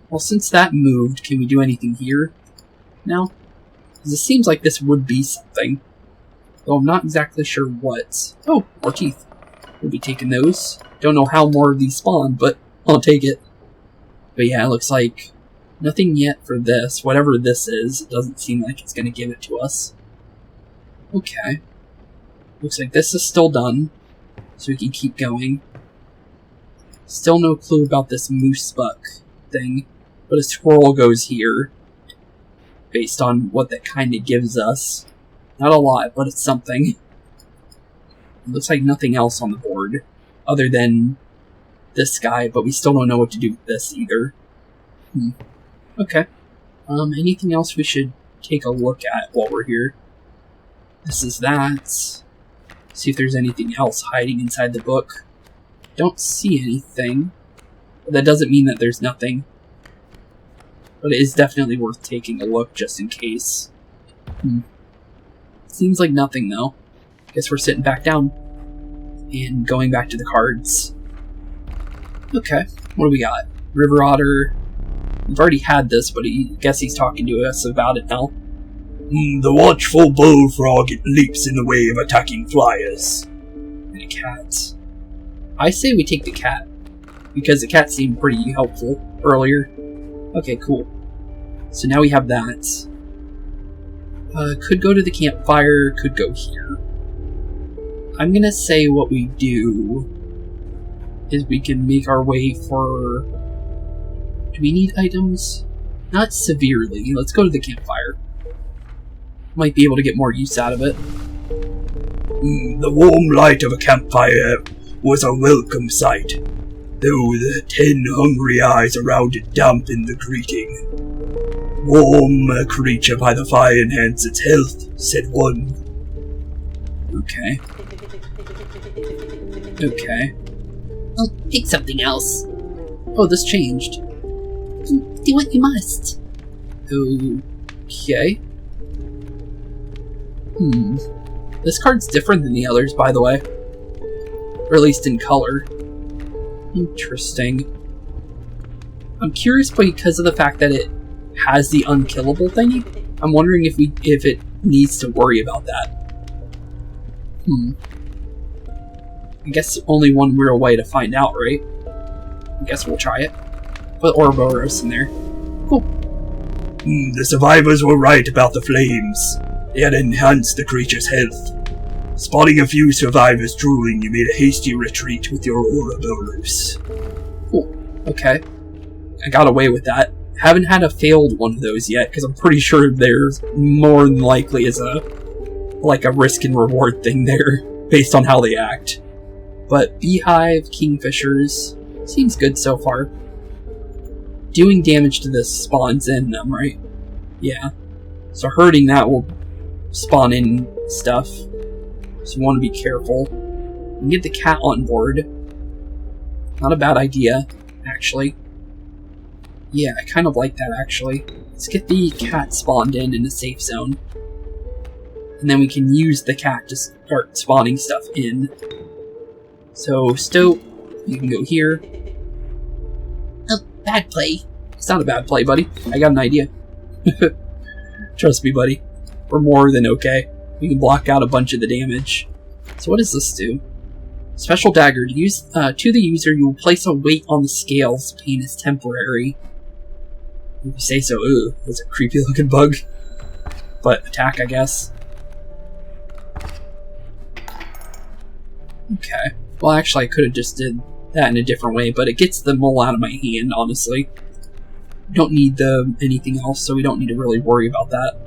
Well, since that moved, can we do anything here? No? Because it seems like this would be something. Though I'm not exactly sure what. Oh, more teeth. We'll be taking those. Don't know how more of these spawn, but I'll take it. But yeah, it looks like nothing yet for this. Whatever this is, it doesn't seem like it's going to give it to us. Okay. Looks like this is still done, so we can keep going. Still no clue about this moose buck thing, but a squirrel goes here, based on what that kind of gives us. Not a lot, but it's something. It looks like nothing else on the board, other than this guy, but we still don't know what to do with this either. Okay. Anything else we should take a look at while we're here? This is that. See if there's anything else hiding inside the book. Don't see anything. But that doesn't mean that there's nothing. But it is definitely worth taking a look just in case. Seems like nothing though. Guess we're sitting back down. And going back to the cards. Okay, what do we got? River Otter. We've already had this, but I guess he's talking to us about it now. The watchful bullfrog leaps in the way of attacking flyers. And a cat. I say we take the cat, because the cat seemed pretty helpful earlier. Okay, cool. So now we have that. Could go to the campfire, could go here. I'm gonna say what we do is we can make our way for... Do we need items? Not severely. Let's go to the campfire. Might be able to get more use out of it. The warm light of a campfire was a welcome sight, though the 10 hungry eyes around it dampened the greeting. Warm a creature by the fire enhance its health, said one. Okay. Okay. I'll pick something else. Oh, this changed. Do what you must. Okay. This card's different than the others, by the way. Or at least in color. Interesting. I'm curious because of the fact that it has the unkillable thingy. I'm wondering if it needs to worry about that. I guess only one real way to find out, right? I guess we'll try it. Put Ouroboros in there. Cool. The survivors were right about the flames. They had enhanced the creature's health. Spotting a few survivors drooling, you made a hasty retreat with your Ouroboros. Cool. Okay. I got away with that. Haven't had a failed one of those yet, because I'm pretty sure there's more than likely is a risk and reward thing there, based on how they act. But Beehive, Kingfishers, seems good so far. Doing damage to this spawns in them, right? Yeah. So hurting that will spawn in stuff. So you want to be careful. And get the cat on board. Not a bad idea, actually. Yeah, I kind of like that, actually. Let's get the cat spawned in a safe zone. And then we can use the cat to start spawning stuff in. So, Stoat, you can go here. Oh, bad play. It's not a bad play, buddy. I got an idea. Trust me, buddy. We're more than okay. We can block out a bunch of the damage. So what does this do? Special dagger. To the user, you will place a weight on the scales. Pain is temporary. If you say so. Ooh, that's a creepy looking bug. But attack, I guess. Okay. Well, actually, I could have just did that in a different way, but it gets the mole out of my hand, honestly. Don't need anything else, so we don't need to really worry about that.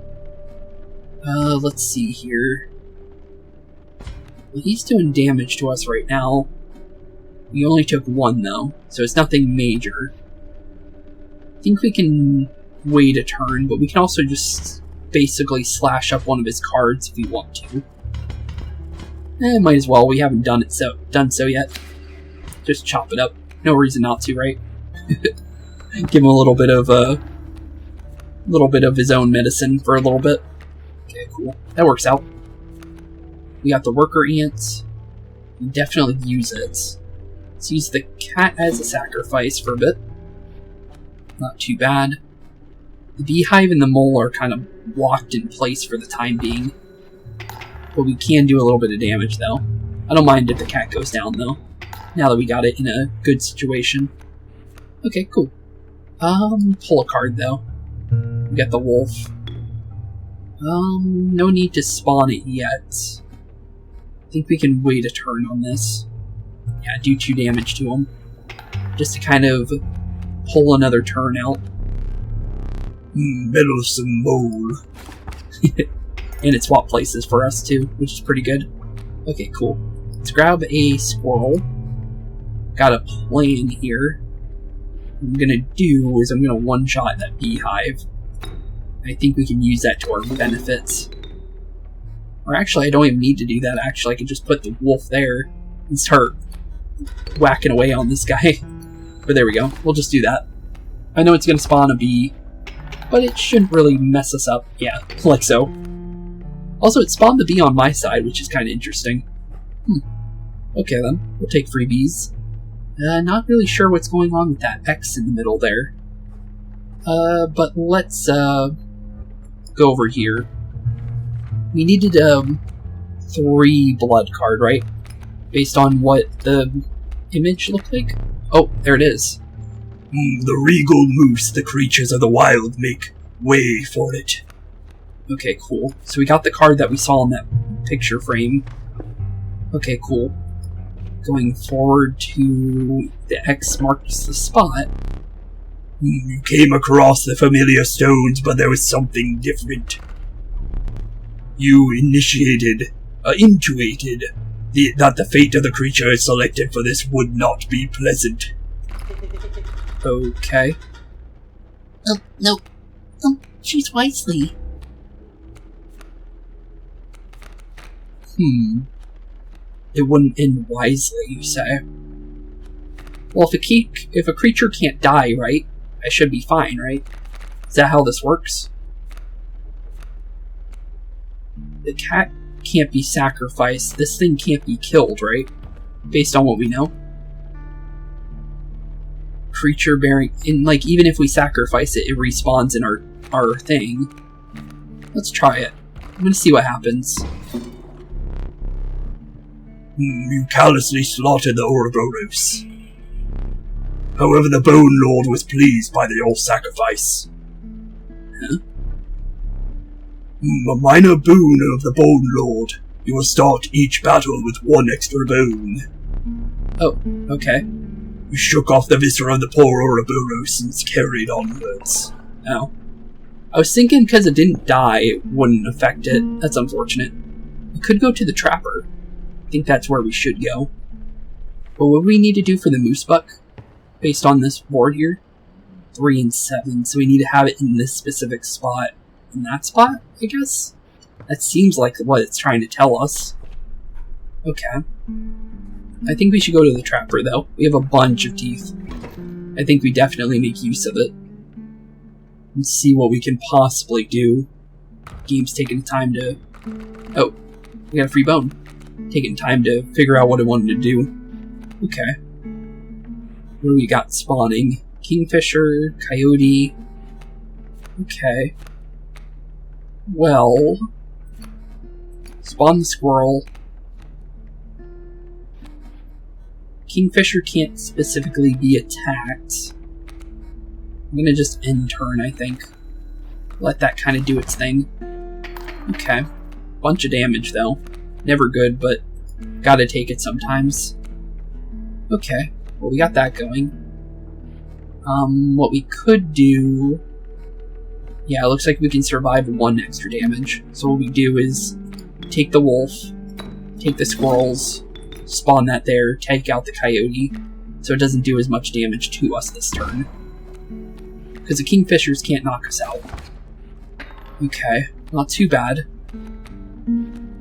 Let's see here. Well, he's doing damage to us right now. We only took one, though, so it's nothing major. I think we can wait a turn, but we can also just basically slash up one of his cards if we want to. Might as well. We haven't done so yet. Just chop it up. No reason not to, right? Give him a little bit of his own medicine for a little bit. Okay, cool. That works out. We got the worker ants. We definitely use it. Let's use the cat as a sacrifice for a bit. Not too bad. The beehive and the mole are kind of locked in place for the time being. But we can do a little bit of damage, though. I don't mind if the cat goes down, though. Now that we got it in a good situation. Okay, cool. Pull a card, though. We got the wolf. No need to spawn it yet. I think we can wait a turn on this. Yeah, do 2 damage to him. Just to kind of pull another turn out. Meddlesome mole. And it swapped places for us, too, which is pretty good. Okay, cool. Let's grab a squirrel. Got a plan here. What I'm gonna do is I'm gonna one-shot that beehive. I think we can use that to our benefits. Or actually, I don't even need to do that, actually. I can just put the wolf there and start whacking away on this guy. But there we go. We'll just do that. I know it's gonna spawn a bee, but it shouldn't really mess us up. Yeah, like so. Also, it spawned the bee on my side, which is kind of interesting. Okay then, we'll take freebies. Not really sure what's going on with that X in the middle there. But let's, go over here. We needed, 3 blood card, right? Based on what the image looked like? Oh, there it is. The regal moose, the creatures of the wild make way for it. Okay, cool. So we got the card that we saw in that picture frame. Okay, cool. Going forward to the X marks the spot. You came across the familiar stones, but there was something different. You intuited that the fate of the creature selected for this would not be pleasant. Okay. Oh, no. Choose wisely. It wouldn't end wisely, you say? Well, if a creature can't die, right? I should be fine, right? Is that how this works? The cat can't be sacrificed. This thing can't be killed, right? Based on what we know. Creature bearing... even if we sacrifice it, it respawns in our thing. Let's try it. I'm gonna see what happens. You callously slaughtered the Ouroboros. However, the Bone Lord was pleased by your sacrifice. Huh? A minor boon of the Bone Lord. You will start each battle with 1 extra bone. Oh, okay. You shook off the viscera of the poor Ouroboros and carried onwards. Oh. I was thinking because it didn't die, it wouldn't affect it. That's unfortunate. We could go to the Trapper. I think that's where we should go. But what do we need to do for the moose buck? Based on this board here? 3 and 7, so we need to have it in this specific spot. In that spot, I guess? That seems like what it's trying to tell us. Okay. I think we should go to the Trapper, though. We have a bunch of teeth. I think we definitely make use of it. And see what we can possibly do. Game's taking time to... Oh, we got a free bone. Taking time to figure out what it wanted to do. Okay. What do we got spawning? Kingfisher, coyote. Okay. Well... Spawn the squirrel. Kingfisher can't specifically be attacked. I'm gonna just end turn, I think. Let that kind of do its thing. Okay. Bunch of damage, though. Never good, but gotta take it sometimes. Okay. Well, we got that going. What we could do... Yeah, it looks like we can survive 1 extra damage. So what we do is take the wolf, take the squirrels, spawn that there, take out the coyote, so it doesn't do as much damage to us this turn. Because the kingfishers can't knock us out. Okay, not too bad.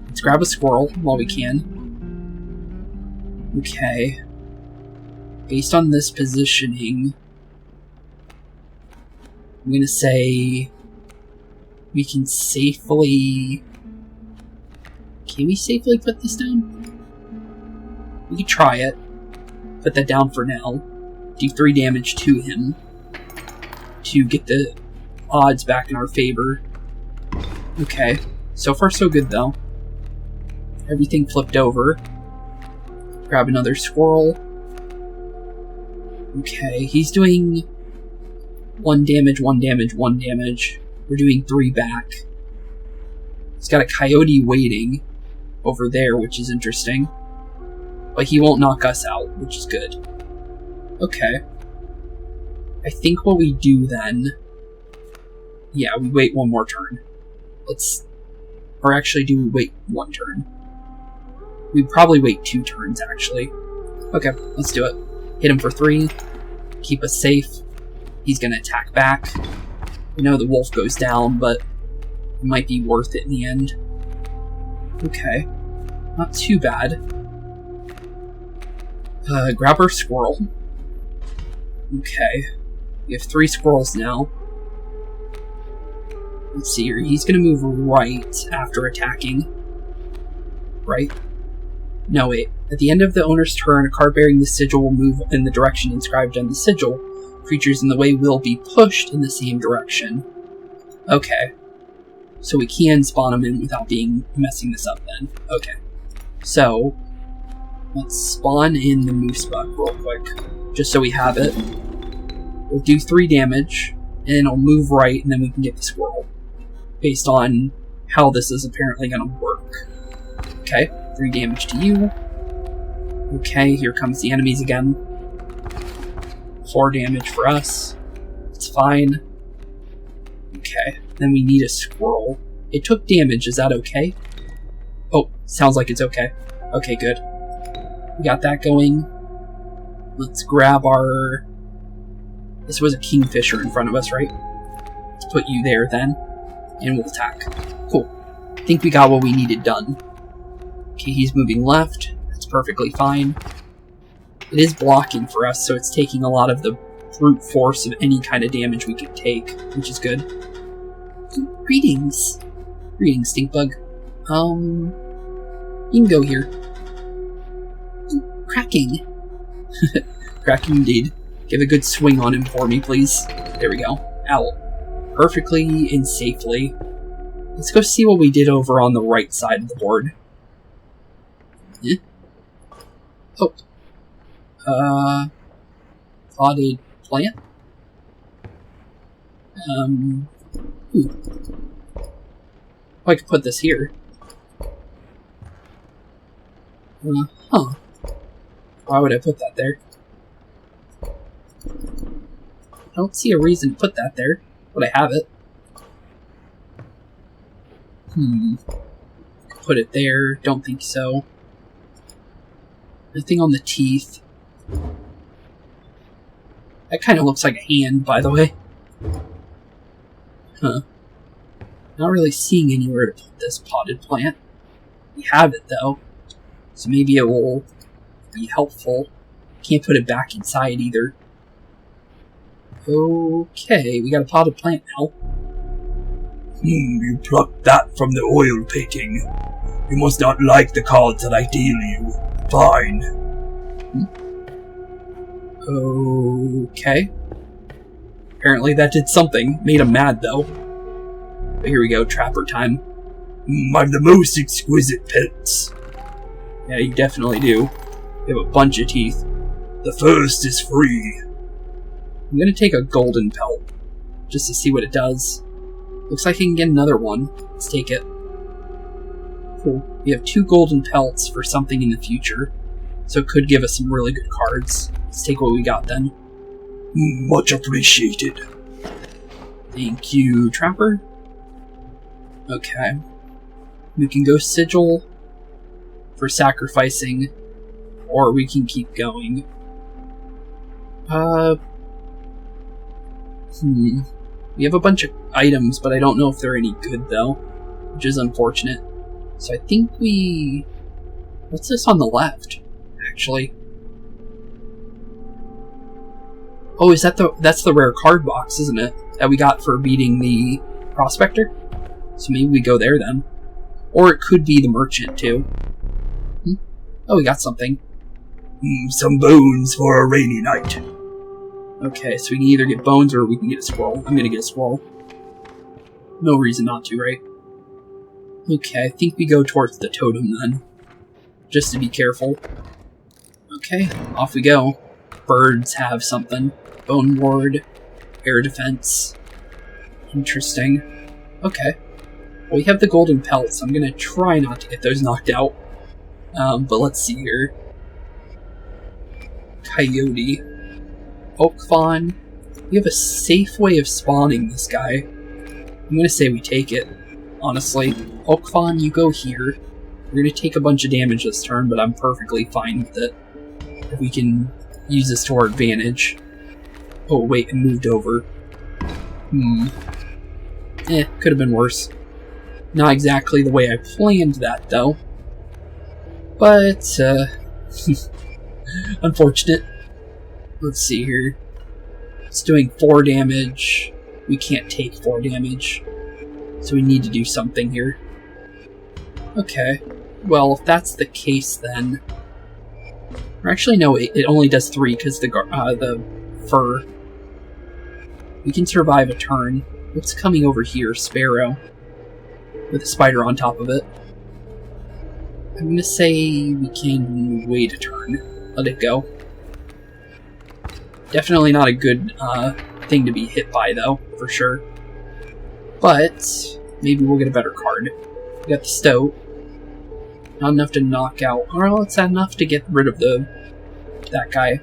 Let's grab a squirrel while we can. Okay. Based on this positioning, I'm gonna say we can safely... Can we safely put this down? We can try it. Put that down for now. Do 3 damage to him. To get the odds back in our favor. Okay. So far so good though. Everything flipped over. Grab another squirrel. Okay, he's doing 1 damage, 1 damage, 1 damage. We're doing 3 back. He's got a coyote waiting over there, which is interesting. But he won't knock us out, which is good. Okay. I think what we do then... Yeah, we wait 1 more turn. Or actually, do we wait 1 turn? We'd probably wait 2 turns, actually. Okay, let's do it. Hit him for 3. Keep us safe. He's gonna attack back. We know the wolf goes down, but it might be worth it in the end. Okay. Not too bad. Grab our squirrel. Okay. We have 3 squirrels now. Let's see here. He's gonna move right after attacking. Right? No, wait. At the end of the owner's turn, a card bearing the sigil will move in the direction inscribed on the sigil. Creatures in the way will be pushed in the same direction. Okay. So we can spawn them in without messing this up then. Okay. So, let's spawn in the moose buck real quick. Just so we have it. We'll do 3 damage, and it'll move right, and then we can get the squirrel. Based on how this is apparently going to work. Okay, 3 damage to you. Okay, here comes the enemies again. 4 damage for us. It's fine. Okay, then we need a squirrel. It took damage, is that okay? Oh, sounds like it's okay. Okay, good. We got that going. Let's grab our... This was a kingfisher in front of us, right? Let's put you there then. And we'll attack. Cool. I think we got what we needed done. Okay, he's moving left. That's perfectly fine. It is blocking for us, so it's taking a lot of the brute force of any kind of damage we could take, which is good. Greetings. Greetings, Stinkbug. You can go here. Cracking. Cracking indeed. Give a good swing on him for me, please. There we go. Ow. Perfectly and safely. Let's go see what we did over on the right side of the board. Oh. Potted plant? I could put this here. Huh. Why would I put that there? I don't see a reason to put that there, but I have it. Put it there. Don't think so. Nothing on the teeth. That kind of looks like a hand, by the way. Huh. Not really seeing anywhere to put this potted plant. We have it, though. So maybe it will be helpful. Can't put it back inside, either. Okay, we got a potted plant now. You plucked that from the oil painting. You must not like the cards that I deal you. Fine. Okay. Apparently that did something. Made him mad, though. But here we go, trapper time. I'm the most exquisite pets. Yeah, you definitely do. You have a bunch of teeth. The first is free. I'm gonna take a golden pelt, just to see what it does. Looks like I can get another one. Let's take it. Cool. We have 2 golden pelts for something in the future, so it could give us some really good cards. Let's take what we got then. Much appreciated. Thank you, Trapper. Okay. We can go Sigil for sacrificing, or we can keep going. We have a bunch of items, but I don't know if they're any good, though, which is unfortunate. So I think we... What's this on the left, actually? Oh, is that that's the rare card box, isn't it? That we got for beating the Prospector? So maybe we go there, then. Or it could be the Merchant, too. Oh, we got something. Some bones for a rainy night. Okay, so we can either get bones or we can get a scroll. I'm gonna get a scroll. No reason not to, right? Okay, I think we go towards the totem then. Just to be careful. Okay, off we go. Birds have something. Bone ward. Air defense. Interesting. Okay. Well, we have the golden pelts. I'm gonna try not to get those knocked out. But let's see here. Coyote. Oak Fawn. We have a safe way of spawning this guy. I'm gonna say we take it, honestly. Oak Fawn, you go here. We're gonna take a bunch of damage this turn, but I'm perfectly fine with it. If we can use this to our advantage. Oh, wait, it moved over. Could have been worse. Not exactly the way I planned that, though. But, unfortunate. Let's see here. It's doing 4 damage. We can't take 4 damage. So we need to do something here. Okay. Well, if that's the case, then... Or actually, no, it only does 3 because the fur. We can survive a turn. What's coming over here? Sparrow. With a spider on top of it. I'm gonna say we can wait a turn. Let it go. Definitely not a good thing to be hit by, though, for sure. But maybe we'll get a better card. We got the Stoat. Not enough to knock out. Well, it's enough to get rid of that guy. I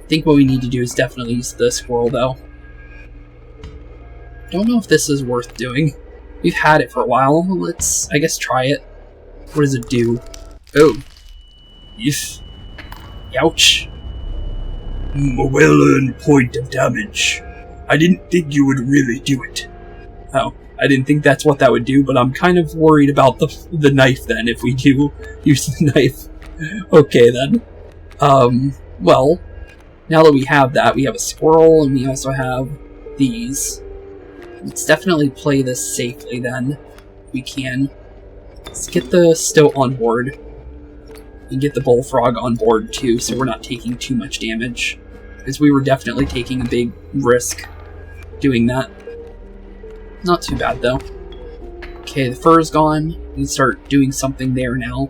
think what we need to do is definitely use the squirrel, though. Don't know if this is worth doing. We've had it for a while. Let's, I guess, try it. What does it do? Oh. Yes. Ouch. A well-earned point of damage. I didn't think you would really do it. Oh, I didn't think that's what that would do, but I'm kind of worried about the knife then, if we do use the knife. Okay, then. Well, now that we have that, we have a squirrel, and we also have these. Let's definitely play this safely, then. If we can. Let's get the Stoat on board. And get the Bullfrog on board, too, so we're not taking too much damage. Because we were definitely taking a big risk doing that. Not too bad, though. Okay, the fur is gone. We can start doing something there now.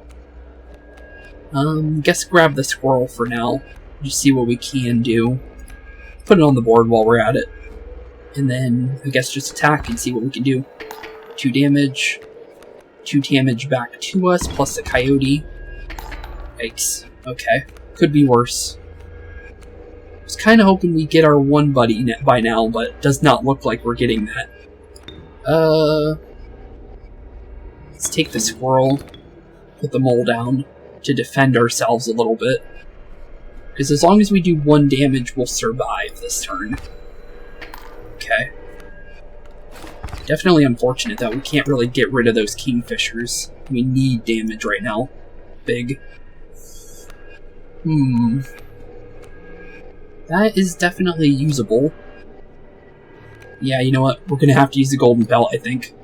Guess grab the squirrel for now. Just see what we can do. Put it on the board while we're at it. And then, I guess just attack and see what we can do. 2 damage. 2 damage back to us, plus the coyote. Yikes. Okay. Could be worse. I was kind of hoping we'd get our 1 buddy by now, but it does not look like we're getting that. Let's take the squirrel. Put the mole down to defend ourselves a little bit. Because as long as we do 1 damage, we'll survive this turn. Okay. Definitely unfortunate that we can't really get rid of those kingfishers. We need damage right now. Big. That is definitely usable. Yeah, you know what? We're gonna have to use the golden belt, I think.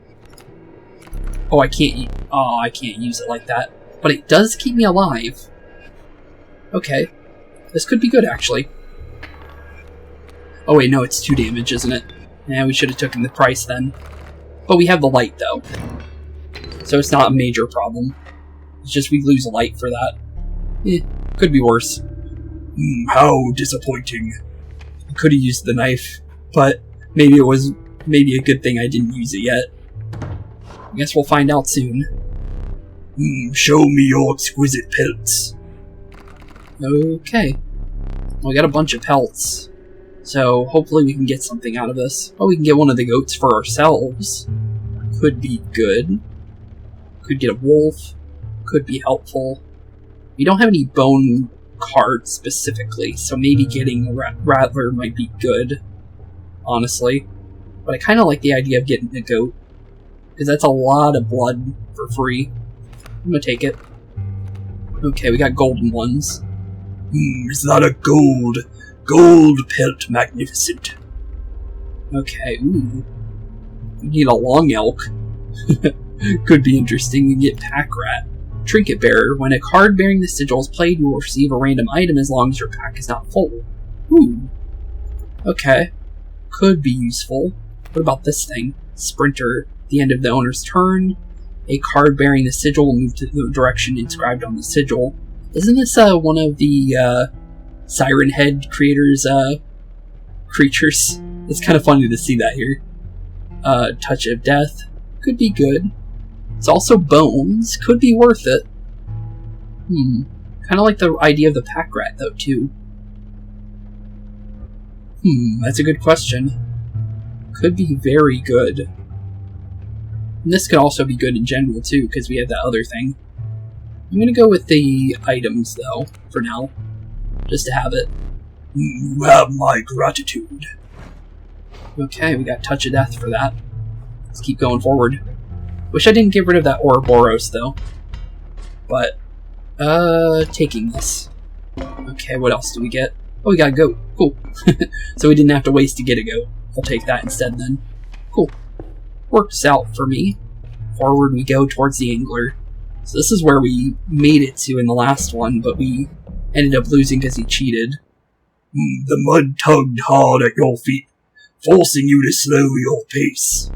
Oh, I can't use it like that. But it does keep me alive. Okay. This could be good, actually. Oh wait, no, it's 2 damage, isn't it? Yeah, we should have taken the price then. But we have the light, though. So it's not a major problem. It's just we lose a light for that. Could be worse. How disappointing. I could have used the knife, but maybe it was a good thing I didn't use it yet. I guess we'll find out soon. Show me your exquisite pelts. Okay. Well, we got a bunch of pelts. So hopefully we can get something out of this. Oh, we can get one of the goats for ourselves. Could be good. Could get a wolf. Could be helpful. We don't have any bone cards specifically, so maybe getting a rattler might be good. Honestly. But I kind of like the idea of getting a goat. Because that's a lot of blood for free. I'm gonna take it. Okay, we got golden ones. Is that a gold pelt magnificent? Okay, ooh. We need a long elk. Could be interesting. We can get pack rat. Trinket bearer. When a card bearing the sigil is played, you will receive a random item as long as your pack is not full. Ooh. Okay. Could be useful. What about this thing? Sprinter. At the end of the owner's turn, a card bearing the sigil will move to the direction inscribed on the sigil. Isn't this one of the Siren Head creators' creatures? It's kind of funny to see that here. Touch of Death. Could be good. It's also bones. Could be worth it. Kind of like the idea of the pack rat, though, too. That's a good question. Could be very good. And this could also be good in general, too, because we have that other thing. I'm going to go with the items, though, for now. Just to have it. You have my gratitude. Okay, we got Touch of Death for that. Let's keep going forward. Wish I didn't get rid of that Ouroboros, though. But, taking this. Okay, what else do we get? Oh, we got a goat. Cool. So we didn't have to waste to get a goat. I'll take that instead, then. Cool. Works out for me. Forward we go towards the angler. So this is where we made it to in the last one, but we ended up losing because he cheated. The mud tugged hard at your feet, forcing you to slow your pace.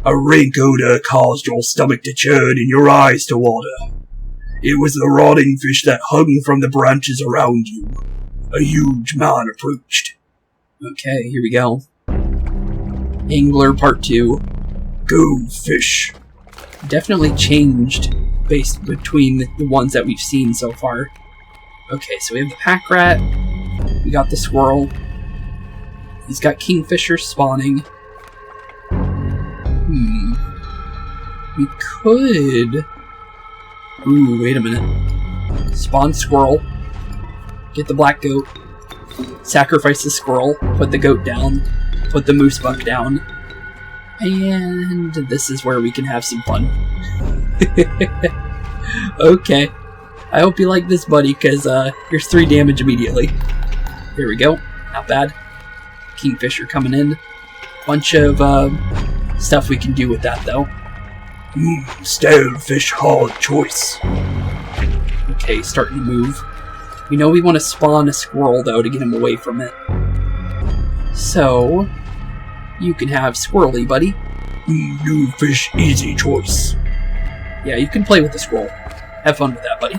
A rank odor caused your stomach to churn and your eyes to water. It was the rotting fish that hung from the branches around you. A huge man approached. Okay, here we go. Angler Part 2. Go, fish. Definitely changed based between the ones that we've seen so far. Okay, so we have the pack rat. We got the squirrel. He's got kingfisher spawning. We could... Ooh, wait a minute. Spawn squirrel. Get the black goat. Sacrifice the squirrel. Put the goat down. Put the moose buck down. And this is where we can have some fun. Okay. I hope you like this, buddy, because here's 3 damage immediately. Here we go. Not bad. Kingfisher coming in. Bunch of stuff we can do with that, though. Stale fish, hard choice. Okay, starting to move. We know we want to spawn a squirrel, though, to get him away from it. So, you can have squirrely, buddy. New fish, easy choice. Yeah, you can play with the squirrel. Have fun with that, buddy.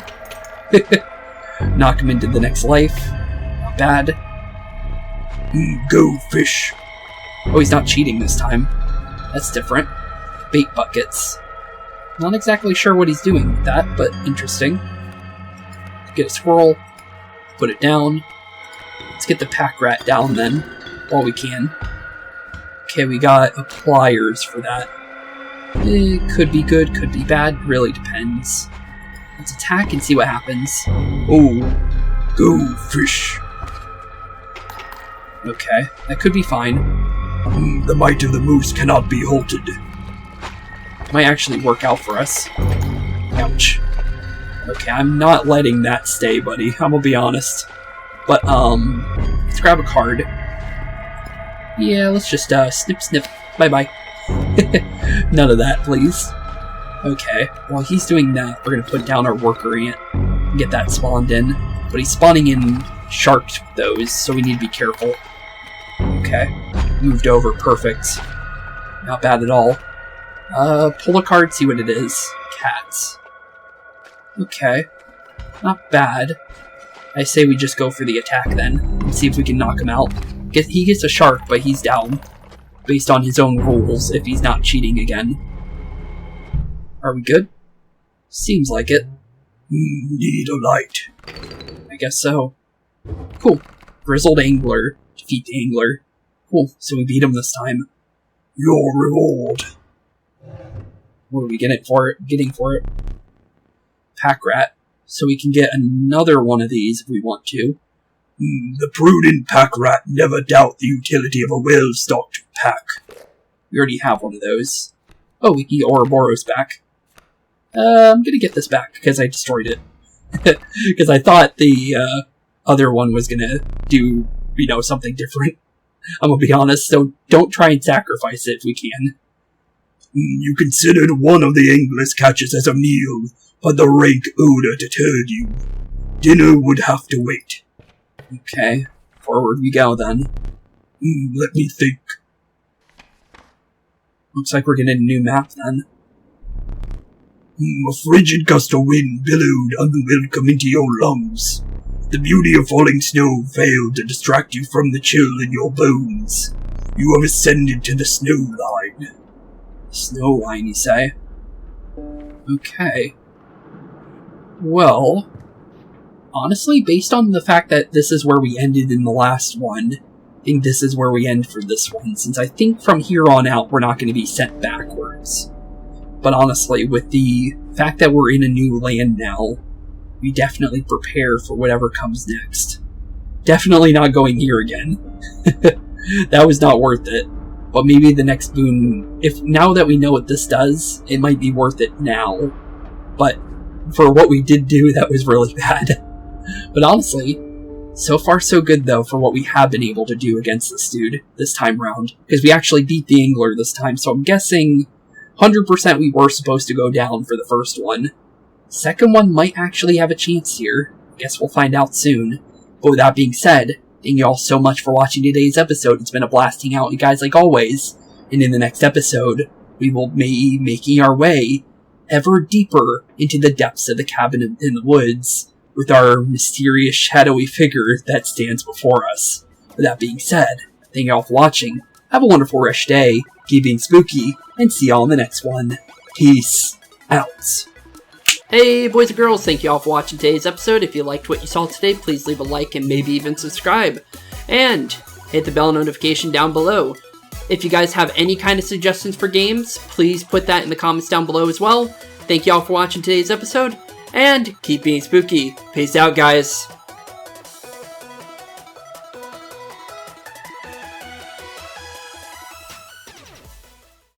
Knock him into the next life. Not bad. Go, fish. Oh, he's not cheating this time. That's different. Bait buckets. Not exactly sure what he's doing with that, but interesting. Get a squirrel. Put it down. Let's get the pack rat down then, while we can. Okay, we got pliers for that. It could be good, could be bad, really depends. Let's attack and see what happens. Oh, go, fish. Okay, that could be fine. The might of the moose cannot be halted. Might actually work out for us. Ouch. Okay, I'm not letting that stay, buddy. I'm gonna be honest. But, let's grab a card. Yeah, let's just, snip, snip. Bye-bye. None of that, please. Okay, while he's doing that, we're gonna put down our worker ant and get that spawned in. But he's spawning in sharks with those, so we need to be careful. Okay, moved over, perfect. Not bad at all. Pull a card, see what it is. Cats. Okay, not bad. I say we just go for the attack then, and see if we can knock him out. He gets a shark, but he's down. Based on his own rules, if he's not cheating again. Are we good? Seems like it. Need a light. I guess so. Cool. Grizzled angler. Defeat the angler. Cool, so we beat him this time. Your reward. What are we getting for it? Pack rat. So we can get another one of these if we want to. The prudent pack rat never doubt the utility of a well-stocked pack. We already have one of those. Oh, we can get Ouroboros back. I'm gonna get this back because I destroyed it. Because I thought the other one was gonna do, something different. I'm gonna be honest, so don't try and sacrifice it if we can. You considered one of the angler's catches as a meal, but the rank odor deterred you. Dinner would have to wait. Okay, forward we go then. Let me think. Looks like we're getting a new map then. A frigid gust of wind billowed unwelcome into your lungs. The beauty of falling snow failed to distract you from the chill in your bones. You have ascended to the snow line. Snow line, you say? Okay. Well, honestly, based on the fact that this is where we ended in the last one, I think this is where we end for this one, since I think from here on out we're not going to be sent backwards. But honestly, with the fact that we're in a new land now, we definitely prepare for whatever comes next. Definitely not going here again. That was not worth it. But maybe the next boon, now that we know what this does, it might be worth it now. But for what we did do, that was really bad. But honestly, so far so good though for what we have been able to do against this dude this time round. Because we actually beat the angler this time, so I'm guessing 100% we were supposed to go down for the first one. Second one might actually have a chance here. Guess we'll find out soon. But with that being said, thank you all so much for watching today's episode. It's been a blast hanging out with you guys like always. And in the next episode, we will be making our way ever deeper into the depths of the cabin in the woods with our mysterious shadowy figure that stands before us. With that being said, thank you all for watching. Have a wonderful rest day. Keep being spooky. And see y'all in the next one. Peace out. Hey boys and girls, thank you all for watching today's episode. If you liked what you saw today, please leave a like and maybe even subscribe. And hit the bell notification down below. If you guys have any kind of suggestions for games, please put that in the comments down below as well. Thank you all for watching today's episode, and keep being spooky. Peace out, guys.